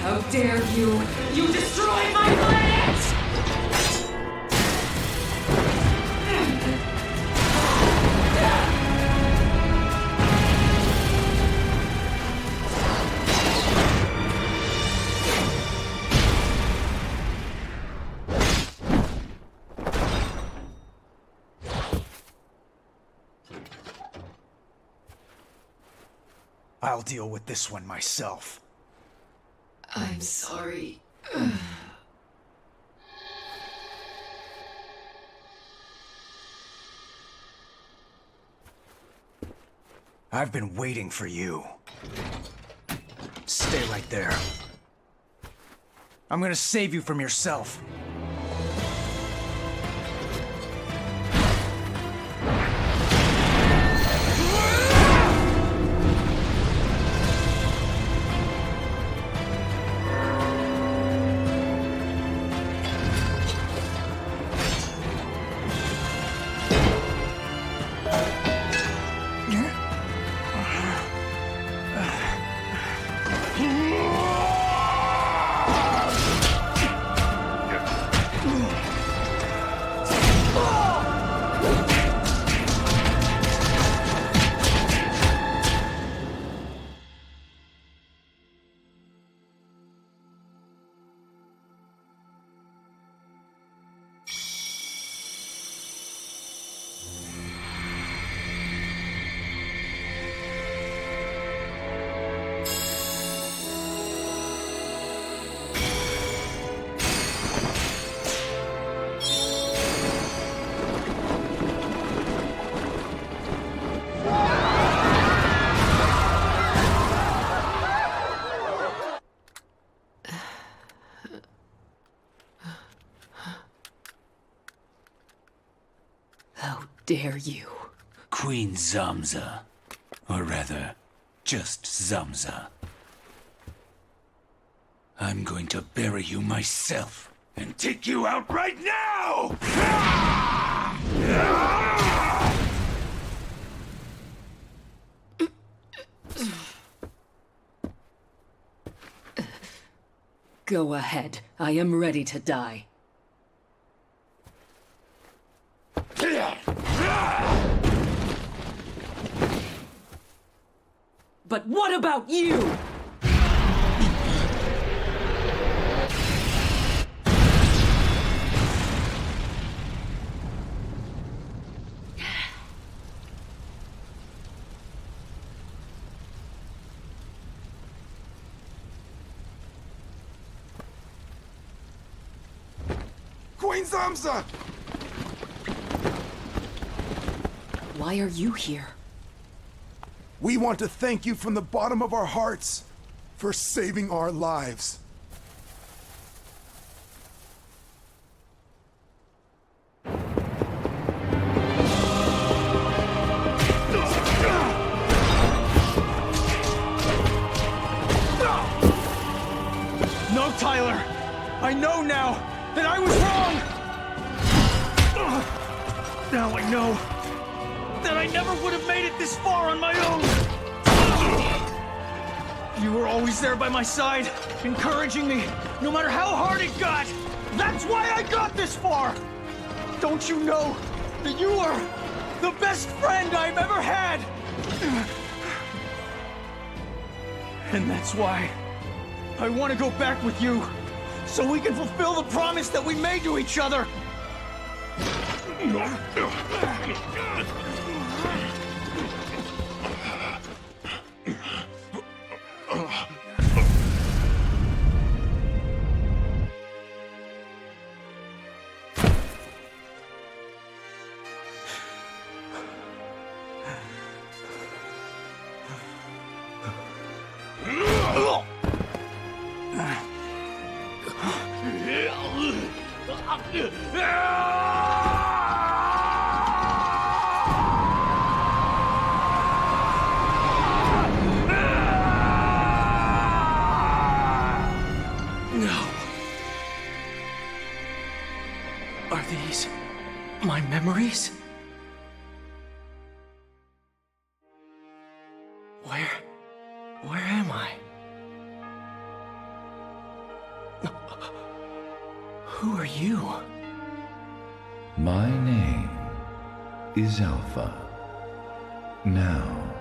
How dare you! You destroyed my planet! I'll deal with this one myself. I'm sorry. I've been waiting for you. Stay right there. I'm gonna save you from yourself. How dare you? Queen Zamza. Or rather, just Zamza. I'm going to bury you myself and take you out right now! Go ahead. I am ready to die. But what about you? Queen Zamza! Why are you here? We want to thank you from the bottom of our hearts for saving our lives. No, Tyler! I know now that I was wrong! Now I know that I never would have made it this far on my own! You were always there by my side, encouraging me, no matter how hard it got! That's why I got this far! Don't you know that you are the best friend I've ever had? And that's why I want to go back with you, so we can fulfill the promise that we made to each other! Are these my memories? Where am I? Who are you? My name is Alpha. Now,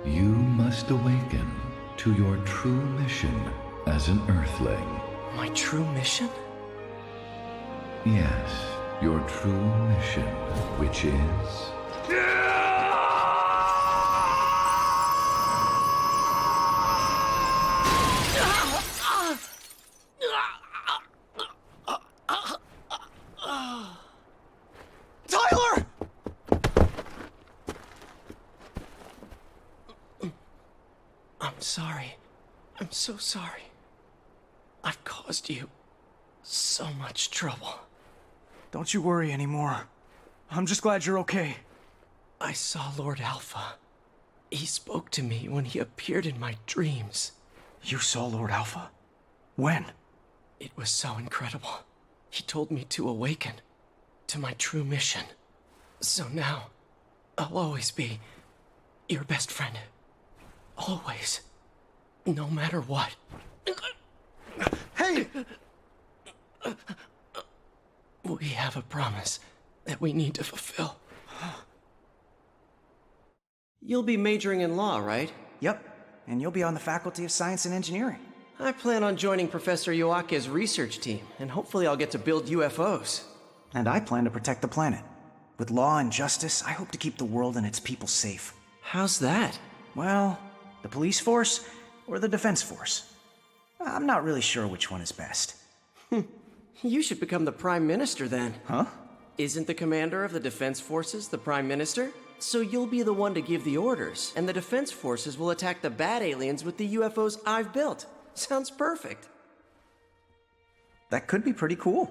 you must awaken to your true mission as an Earthling. My true mission? Yes, your true mission, which is... Tyler! I'm sorry. I'm so sorry. I've caused you so much trouble. Don't you worry anymore. I'm just glad you're okay. I saw Lord Alpha. He spoke to me when he appeared in my dreams. You saw Lord Alpha? When? It was so incredible. He told me to awaken to my true mission. So now, I'll always be your best friend. Always. No matter what. Hey! We have a promise that we need to fulfill. You'll be majoring in law, right? Yep, and you'll be on the Faculty of Science and Engineering. I plan on joining Professor Yoake's research team, and hopefully I'll get to build UFOs. And I plan to protect the planet. With law and justice, I hope to keep the world and its people safe. How's that? Well, the police force or the defense force. I'm not really sure which one is best. You should become the Prime Minister then. Huh? Isn't the commander of the defense forces the Prime Minister? So you'll be the one to give the orders, and the defense forces will attack the bad aliens with the UFOs I've built. Sounds perfect. That could be pretty cool.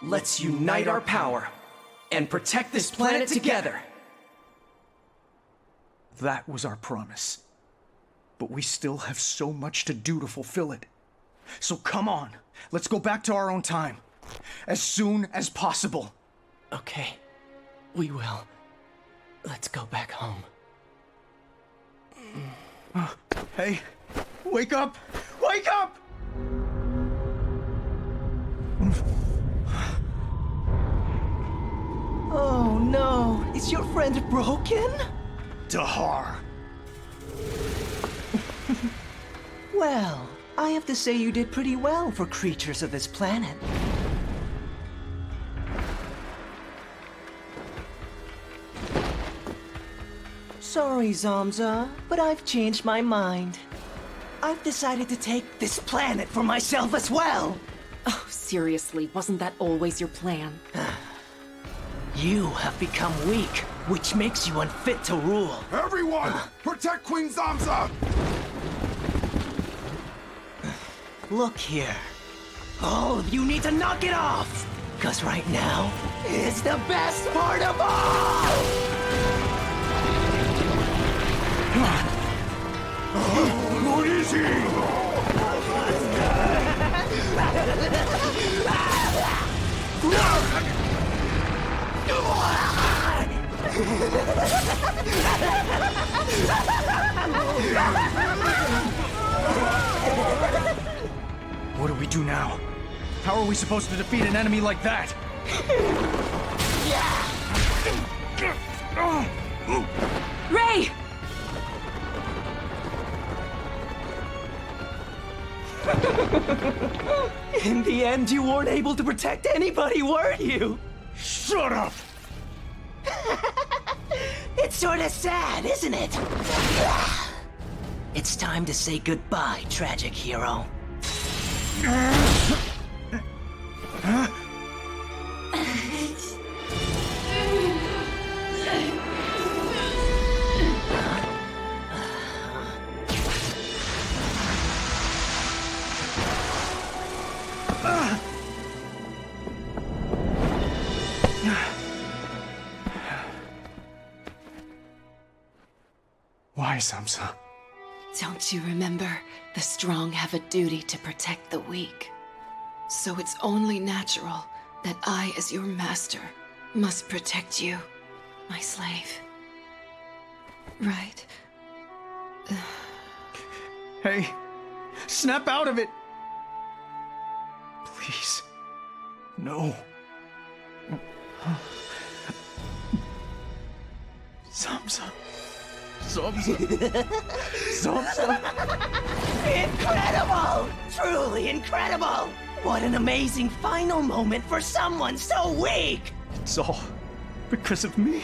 Let's unite our power and protect this planet together. That was our promise. But we still have so much to do to fulfill it. So come on, let's go back to our own time. As soon as possible. Okay, we will. Let's go back home. Hey, wake up! Wake up! Oh no, is your friend broken? Dahar. Well, I have to say you did pretty well for creatures of this planet. Sorry, Zamza, but I've changed my mind. I've decided to take this planet for myself as well. Oh, seriously, wasn't that always your plan? You have become weak, which makes you unfit to rule. Everyone, protect Queen Zamza! Look here. All of you need to knock it off! Because right now, it's the best part of all! What is he? What do we do now? How are we supposed to defeat an enemy like that? Ray! In the end, you weren't able to protect anybody, were you? Shut up! It's sort of sad, isn't it? It's time to say goodbye, tragic hero. Why, Zamza? Don't you remember? The strong have a duty to protect the weak. So it's only natural that I, as your master, must protect you, my slave. Right? Hey, snap out of it! Please. No. Zamza. Incredible! Truly incredible! What an amazing final moment for someone so weak! It's all because of me.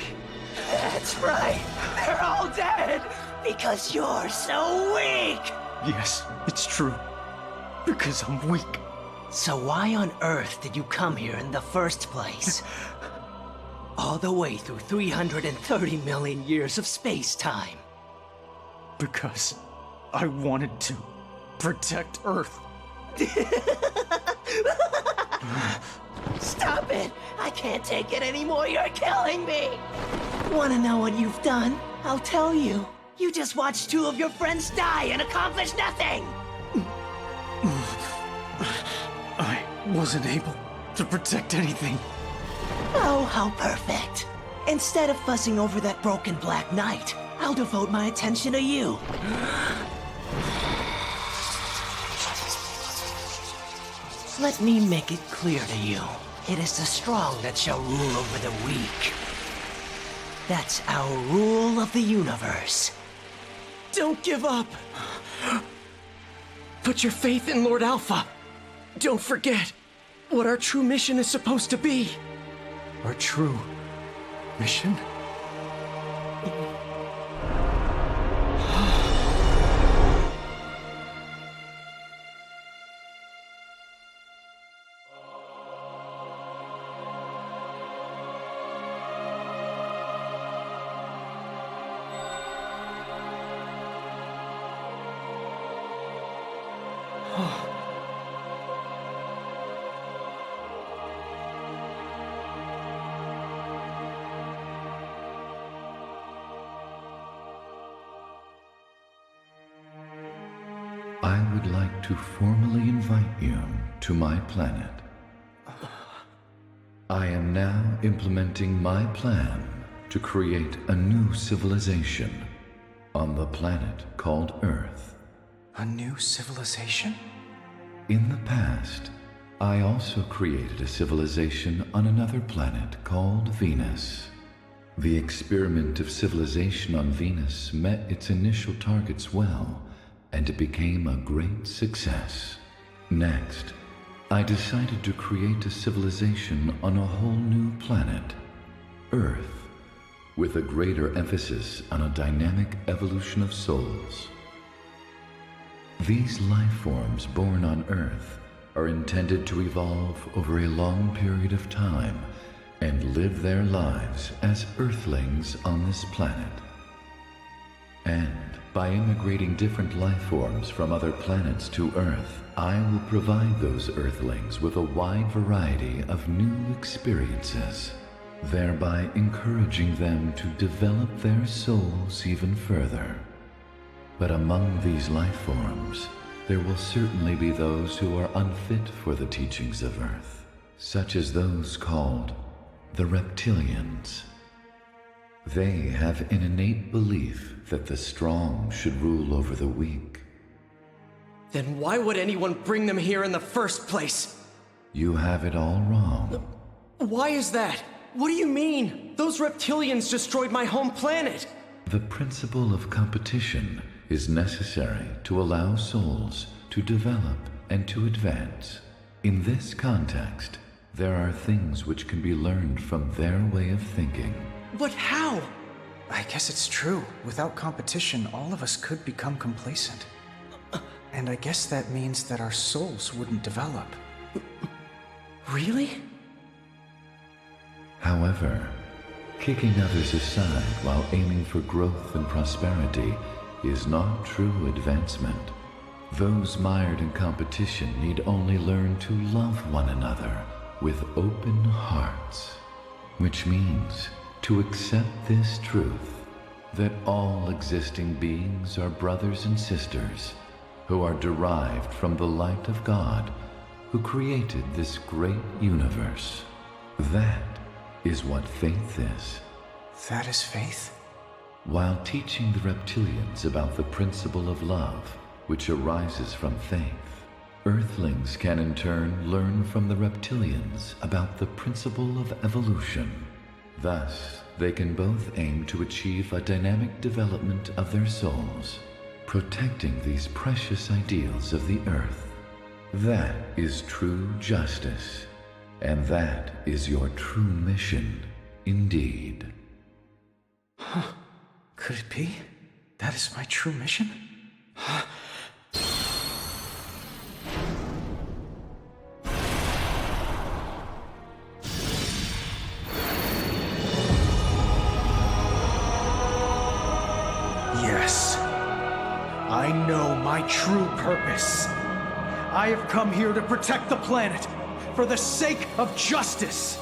That's right! They're all dead! Because you're so weak! Yes, it's true. Because I'm weak. So why on earth did you come here in the first place? All the way through 330 million years of space-time. Because I wanted to protect Earth. Stop it! I can't take it anymore, you're killing me! Wanna know what you've done? I'll tell you. You just watched 2 of your friends die and accomplish nothing! I wasn't able to protect anything. Oh, how perfect. Instead of fussing over that broken Black Knight, I'll devote my attention to you. Let me make it clear to you. It is the strong that shall rule over the weak. That's our rule of the universe. Don't give up! Put your faith in Lord Alpha. Don't forget what our true mission is supposed to be. Our true mission? I would like to formally invite you to my planet. I am now implementing my plan to create a new civilization on the planet called Earth. A new civilization? In the past, I also created a civilization on another planet called Venus. The experiment of civilization on Venus met its initial targets well, and it became a great success. Next, I decided to create a civilization on a whole new planet, Earth, with a greater emphasis on a dynamic evolution of souls. These life forms born on Earth are intended to evolve over a long period of time and live their lives as Earthlings on this planet. And by immigrating different life forms from other planets to Earth, I will provide those Earthlings with a wide variety of new experiences, thereby encouraging them to develop their souls even further. But among these life forms, there will certainly be those who are unfit for the teachings of Earth, such as those called the reptilians. They have an innate belief that the strong should rule over the weak. Then why would anyone bring them here in the first place? You have it all wrong. Why is that? What do you mean? Those reptilians destroyed my home planet! The principle of competition is necessary to allow souls to develop and to advance. In this context, there are things which can be learned from their way of thinking. But how? I guess it's true. Without competition, all of us could become complacent. And I guess that means that our souls wouldn't develop. Really? However, kicking others aside while aiming for growth and prosperity is not true advancement. Those mired in competition need only learn to love one another with open hearts, which means to accept this truth, that all existing beings are brothers and sisters who are derived from the light of God, who created this great universe. That is what faith is. That is faith? While teaching the reptilians about the principle of love, which arises from faith, Earthlings can in turn learn from the reptilians about the principle of evolution. Thus, they can both aim to achieve a dynamic development of their souls, protecting these precious ideals of the Earth. That is true justice, and that is your true mission, indeed. Huh. Could it be? That is my true mission? Huh. Yes. I know my true purpose. I have come here to protect the planet, for the sake of justice.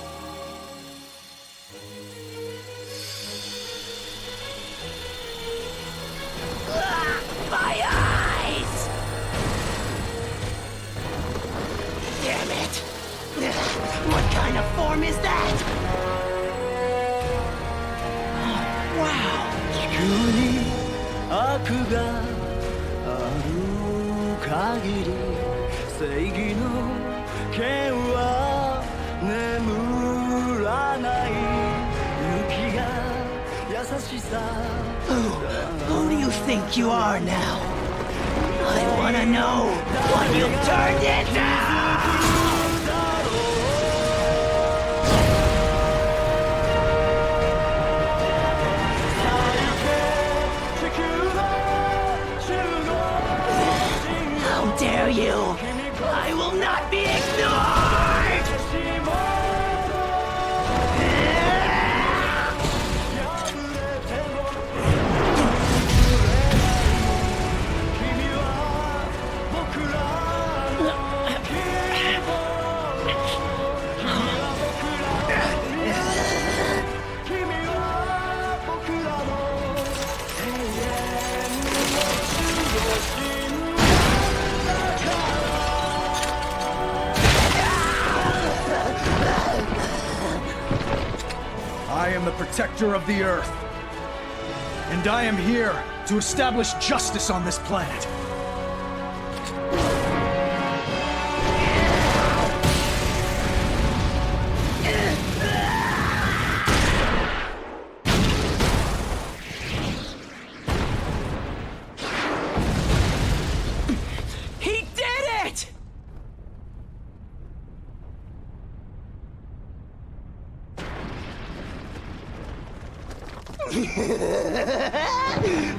My eyes! Damn it! What kind of form is that? Wow! 地球に悪がある限り正義の剣は眠らない雪が優しさ Who do you think you are now? I wanna know what you've turned into! How dare you! I will not be ignored! I am the protector of the Earth, and I am here to establish justice on this planet. He did it!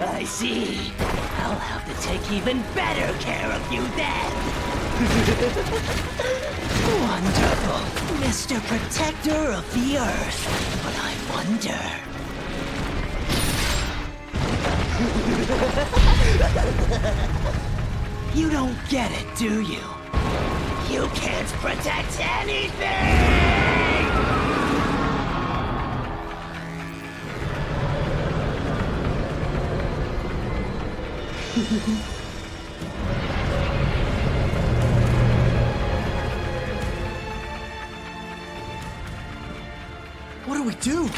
I see. I'll have to take even better care of you then. Wonderful, Mr. Protector of the Earth. But I wonder... You don't get it, do you? You can't protect anything! What do we do?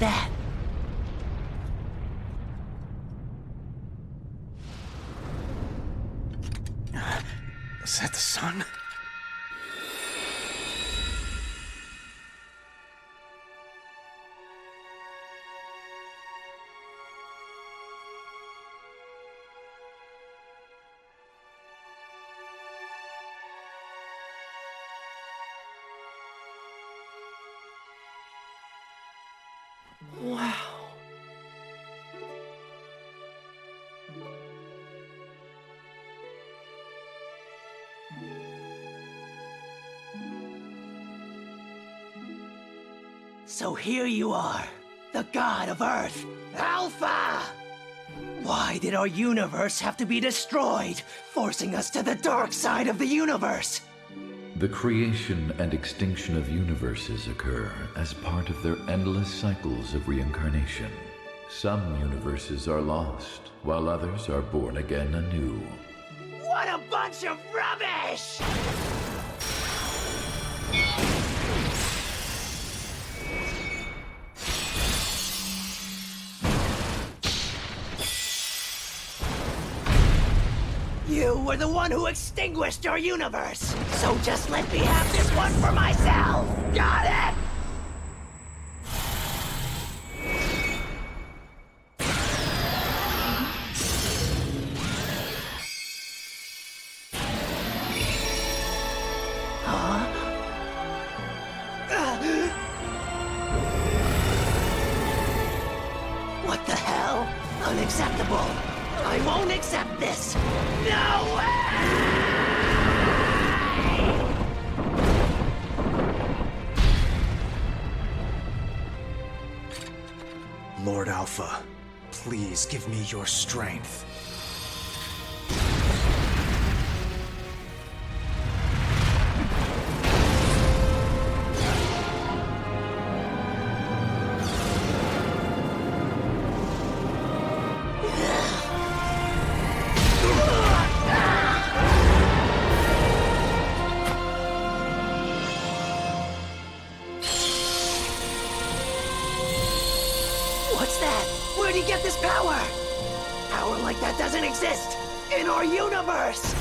that? Is that the sun? Wow. So here you are, the god of Earth, Alpha! Why did our universe have to be destroyed, forcing us to the dark side of the universe? The creation and extinction of universes occur as part of their endless cycles of reincarnation. Some universes are lost, while others are born again anew. What a bunch of rubbish! You were the one who extinguished your universe! So just let me have this one for myself! Got it?! Huh? What the hell? Unacceptable! I won't accept this! No way! Lord Alpha, please give me your strength. What's that? Where'd he get this power? Power like that doesn't exist in our universe!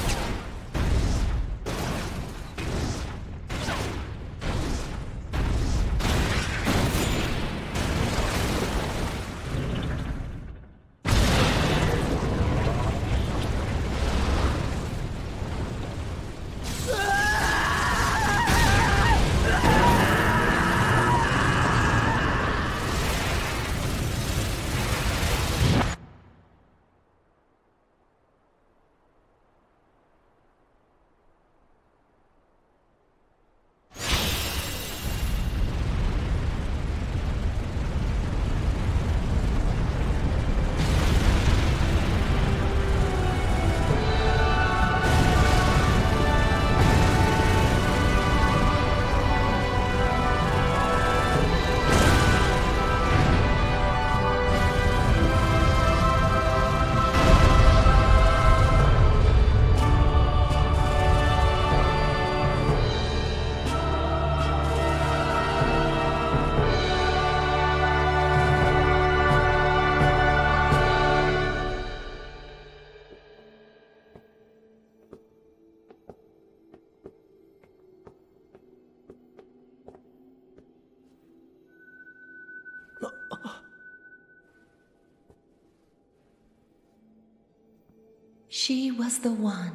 She was the one.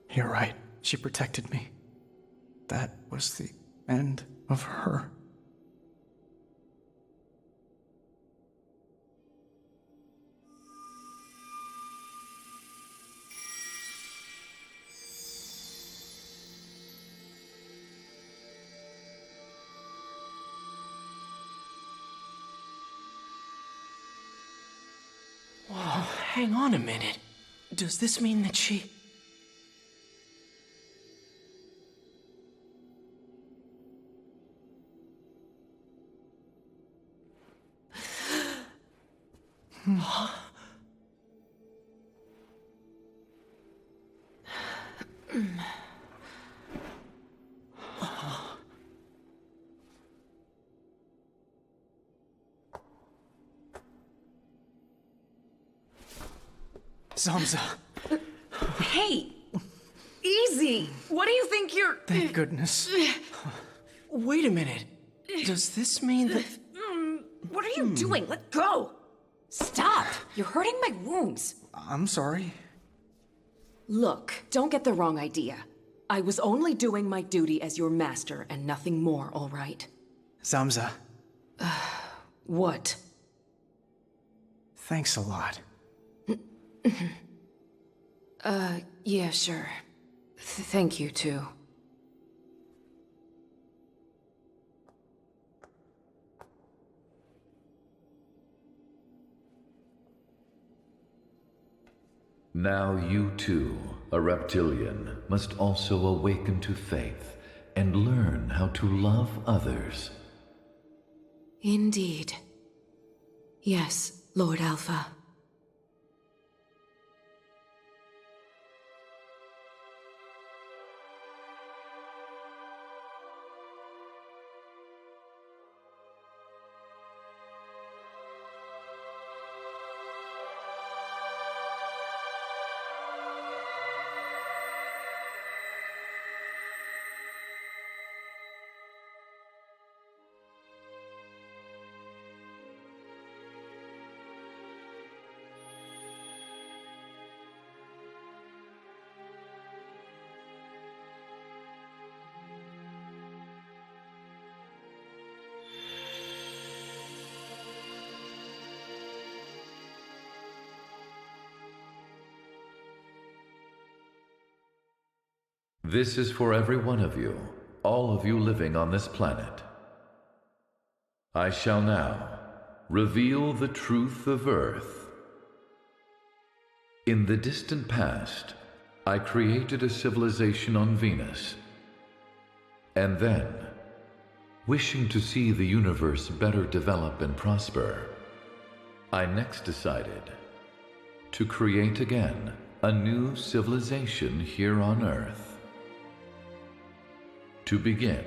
You're right. She protected me. That was the end of her. Whoa, hang on a minute. Does this mean that she... Huh? Zamza. Hey! Easy! What do you think you're... Thank goodness. Wait a minute. Does this mean that... What are you doing? Let go! Stop! You're hurting my wounds. I'm sorry. Look, don't get the wrong idea. I was only doing my duty as your master and nothing more, all right? Zamza. What? Thanks a lot. Yeah, sure. Thank you, too. Now you too, a reptilian, must also awaken to faith and learn how to love others. Indeed. Yes, Lord Alpha. This is for every one of you, all of you living on this planet. I shall now reveal the truth of Earth. In the distant past, I created a civilization on Venus. And then, wishing to see the universe better develop and prosper, I next decided to create again a new civilization here on Earth. To begin,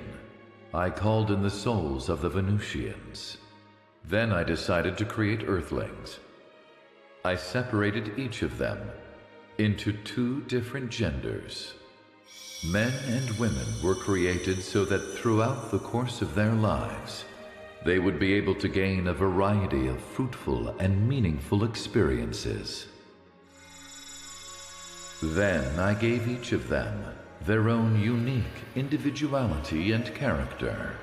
I called in the souls of the Venusians. Then I decided to create Earthlings. I separated each of them into 2 different genders. Men and women were created so that throughout the course of their lives, they would be able to gain a variety of fruitful and meaningful experiences. Then I gave each of them their own unique individuality and character.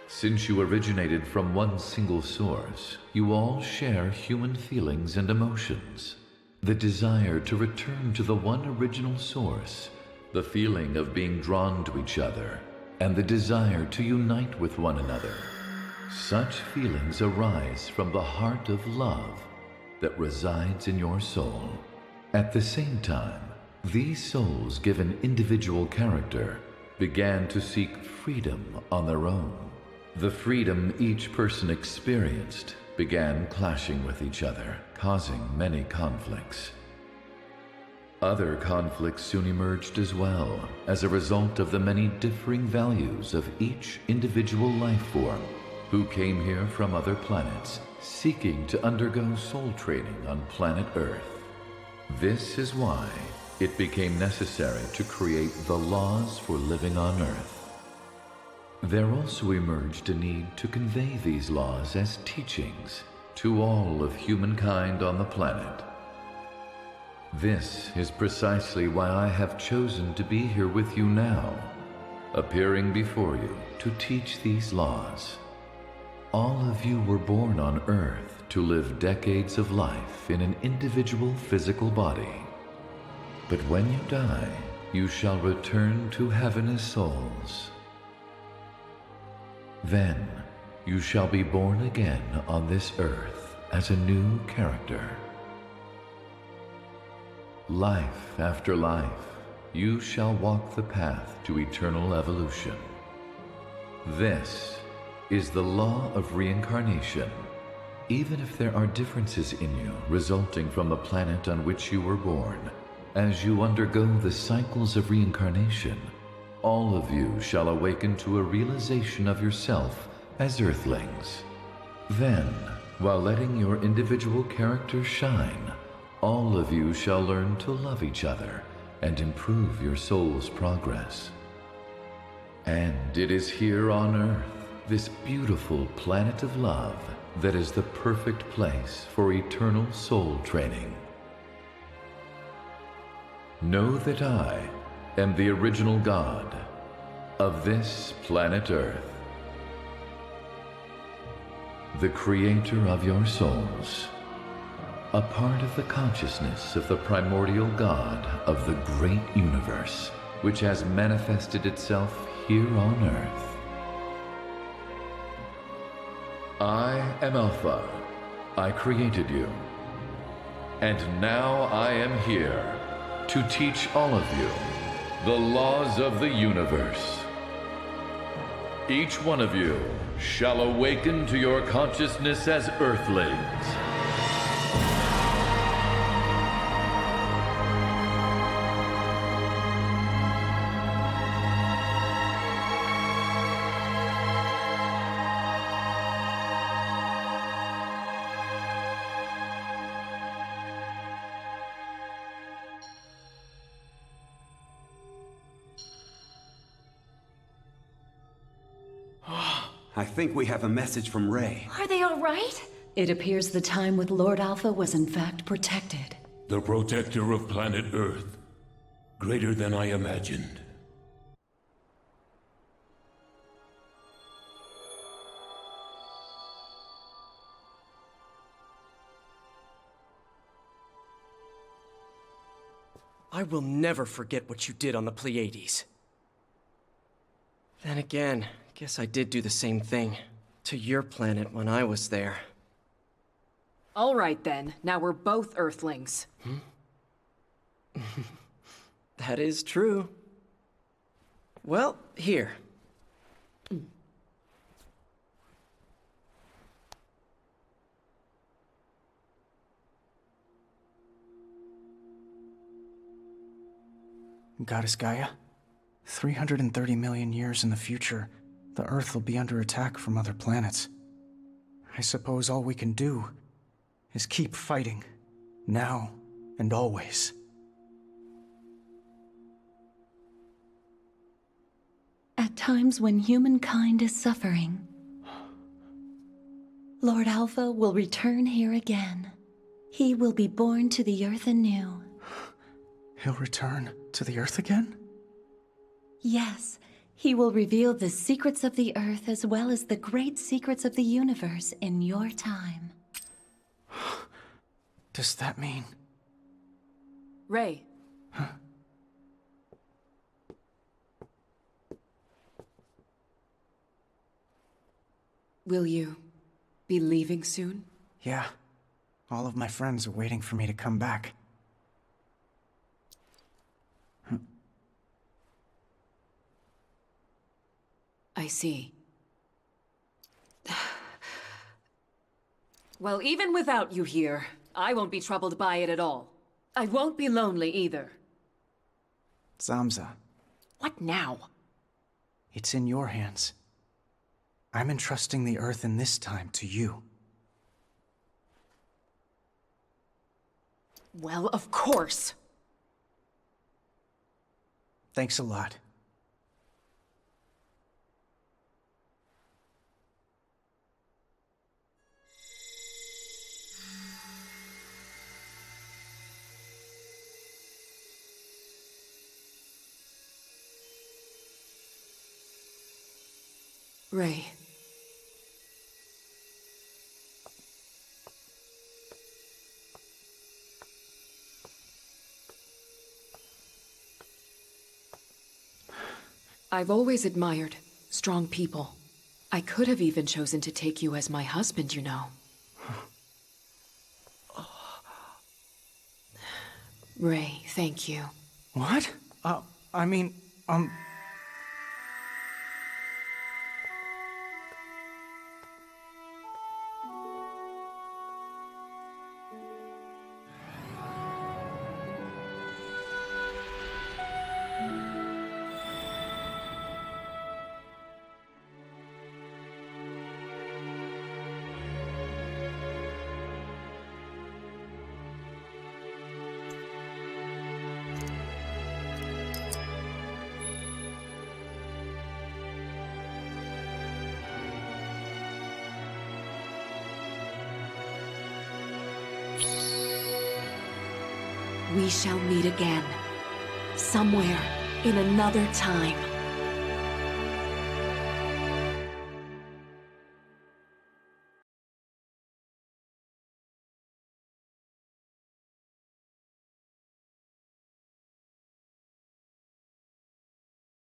Since you originated from one single source, you all share human feelings and emotions. The desire to return to the one original source, the feeling of being drawn to each other, and the desire to unite with one another. Such feelings arise from the heart of love that resides in your soul. At the same time, these souls, given individual character, began to seek freedom on their own. The freedom each person experienced began clashing with each other, causing many conflicts. Other conflicts soon emerged as well, as a result of the many differing values of each individual life form, who came here from other planets, seeking to undergo soul training on planet Earth. This is why it became necessary to create the laws for living on Earth. There also emerged a need to convey these laws as teachings to all of humankind on the planet. This is precisely why I have chosen to be here with you now, appearing before you to teach these laws. All of you were born on Earth to live decades of life in an individual physical body. But when you die, you shall return to heaven as souls. Then you shall be born again on this earth as a new character. Life after life, you shall walk the path to eternal evolution. This is the law of reincarnation. Even if there are differences in you resulting from the planet on which you were born, as you undergo the cycles of reincarnation, all of you shall awaken to a realization of yourself as Earthlings. Then, while letting your individual character shine, all of you shall learn to love each other and improve your soul's progress. And it is here on Earth, this beautiful planet of love, that is the perfect place for eternal soul training. Know that I am the original God of this planet Earth, the creator of your souls, a part of the consciousness of the primordial God of the great universe, which has manifested itself here on Earth. I am Alpha. I created you. And now I am here to teach all of you the laws of the universe. Each one of you shall awaken to your consciousness as Earthlings. I think we have a message from Rei. Are they all right? It appears the time with Lord Alpha was in fact protected. The protector of planet Earth. Greater than I imagined. I will never forget what you did on the Pleiades. Then again, guess I did do the same thing to your planet when I was there. All right then, now we're both Earthlings. That is true. Well, here. Goddess Gaia, 330 million years in the future, the Earth will be under attack from other planets. I suppose all we can do is keep fighting, now and always. At times when humankind is suffering, Lord Alpha will return here again. He will be born to the Earth anew. He'll return to the Earth again? Yes, he will reveal the secrets of the Earth as well as the great secrets of the universe in your time. Does that mean... Rei. Huh? Will you be leaving soon? Yeah. All of my friends are waiting for me to come back. I see. Well, even without you here, I won't be troubled by it at all. I won't be lonely either. Zamza, What now? it's in your hands. I'm entrusting the Earth in this time to you. Well, of course. Thanks a lot. Rei. I've always admired strong people. I could have even chosen to take you as my husband, you know. Rei, thank you. What? I mean, We shall meet again. Somewhere in another time.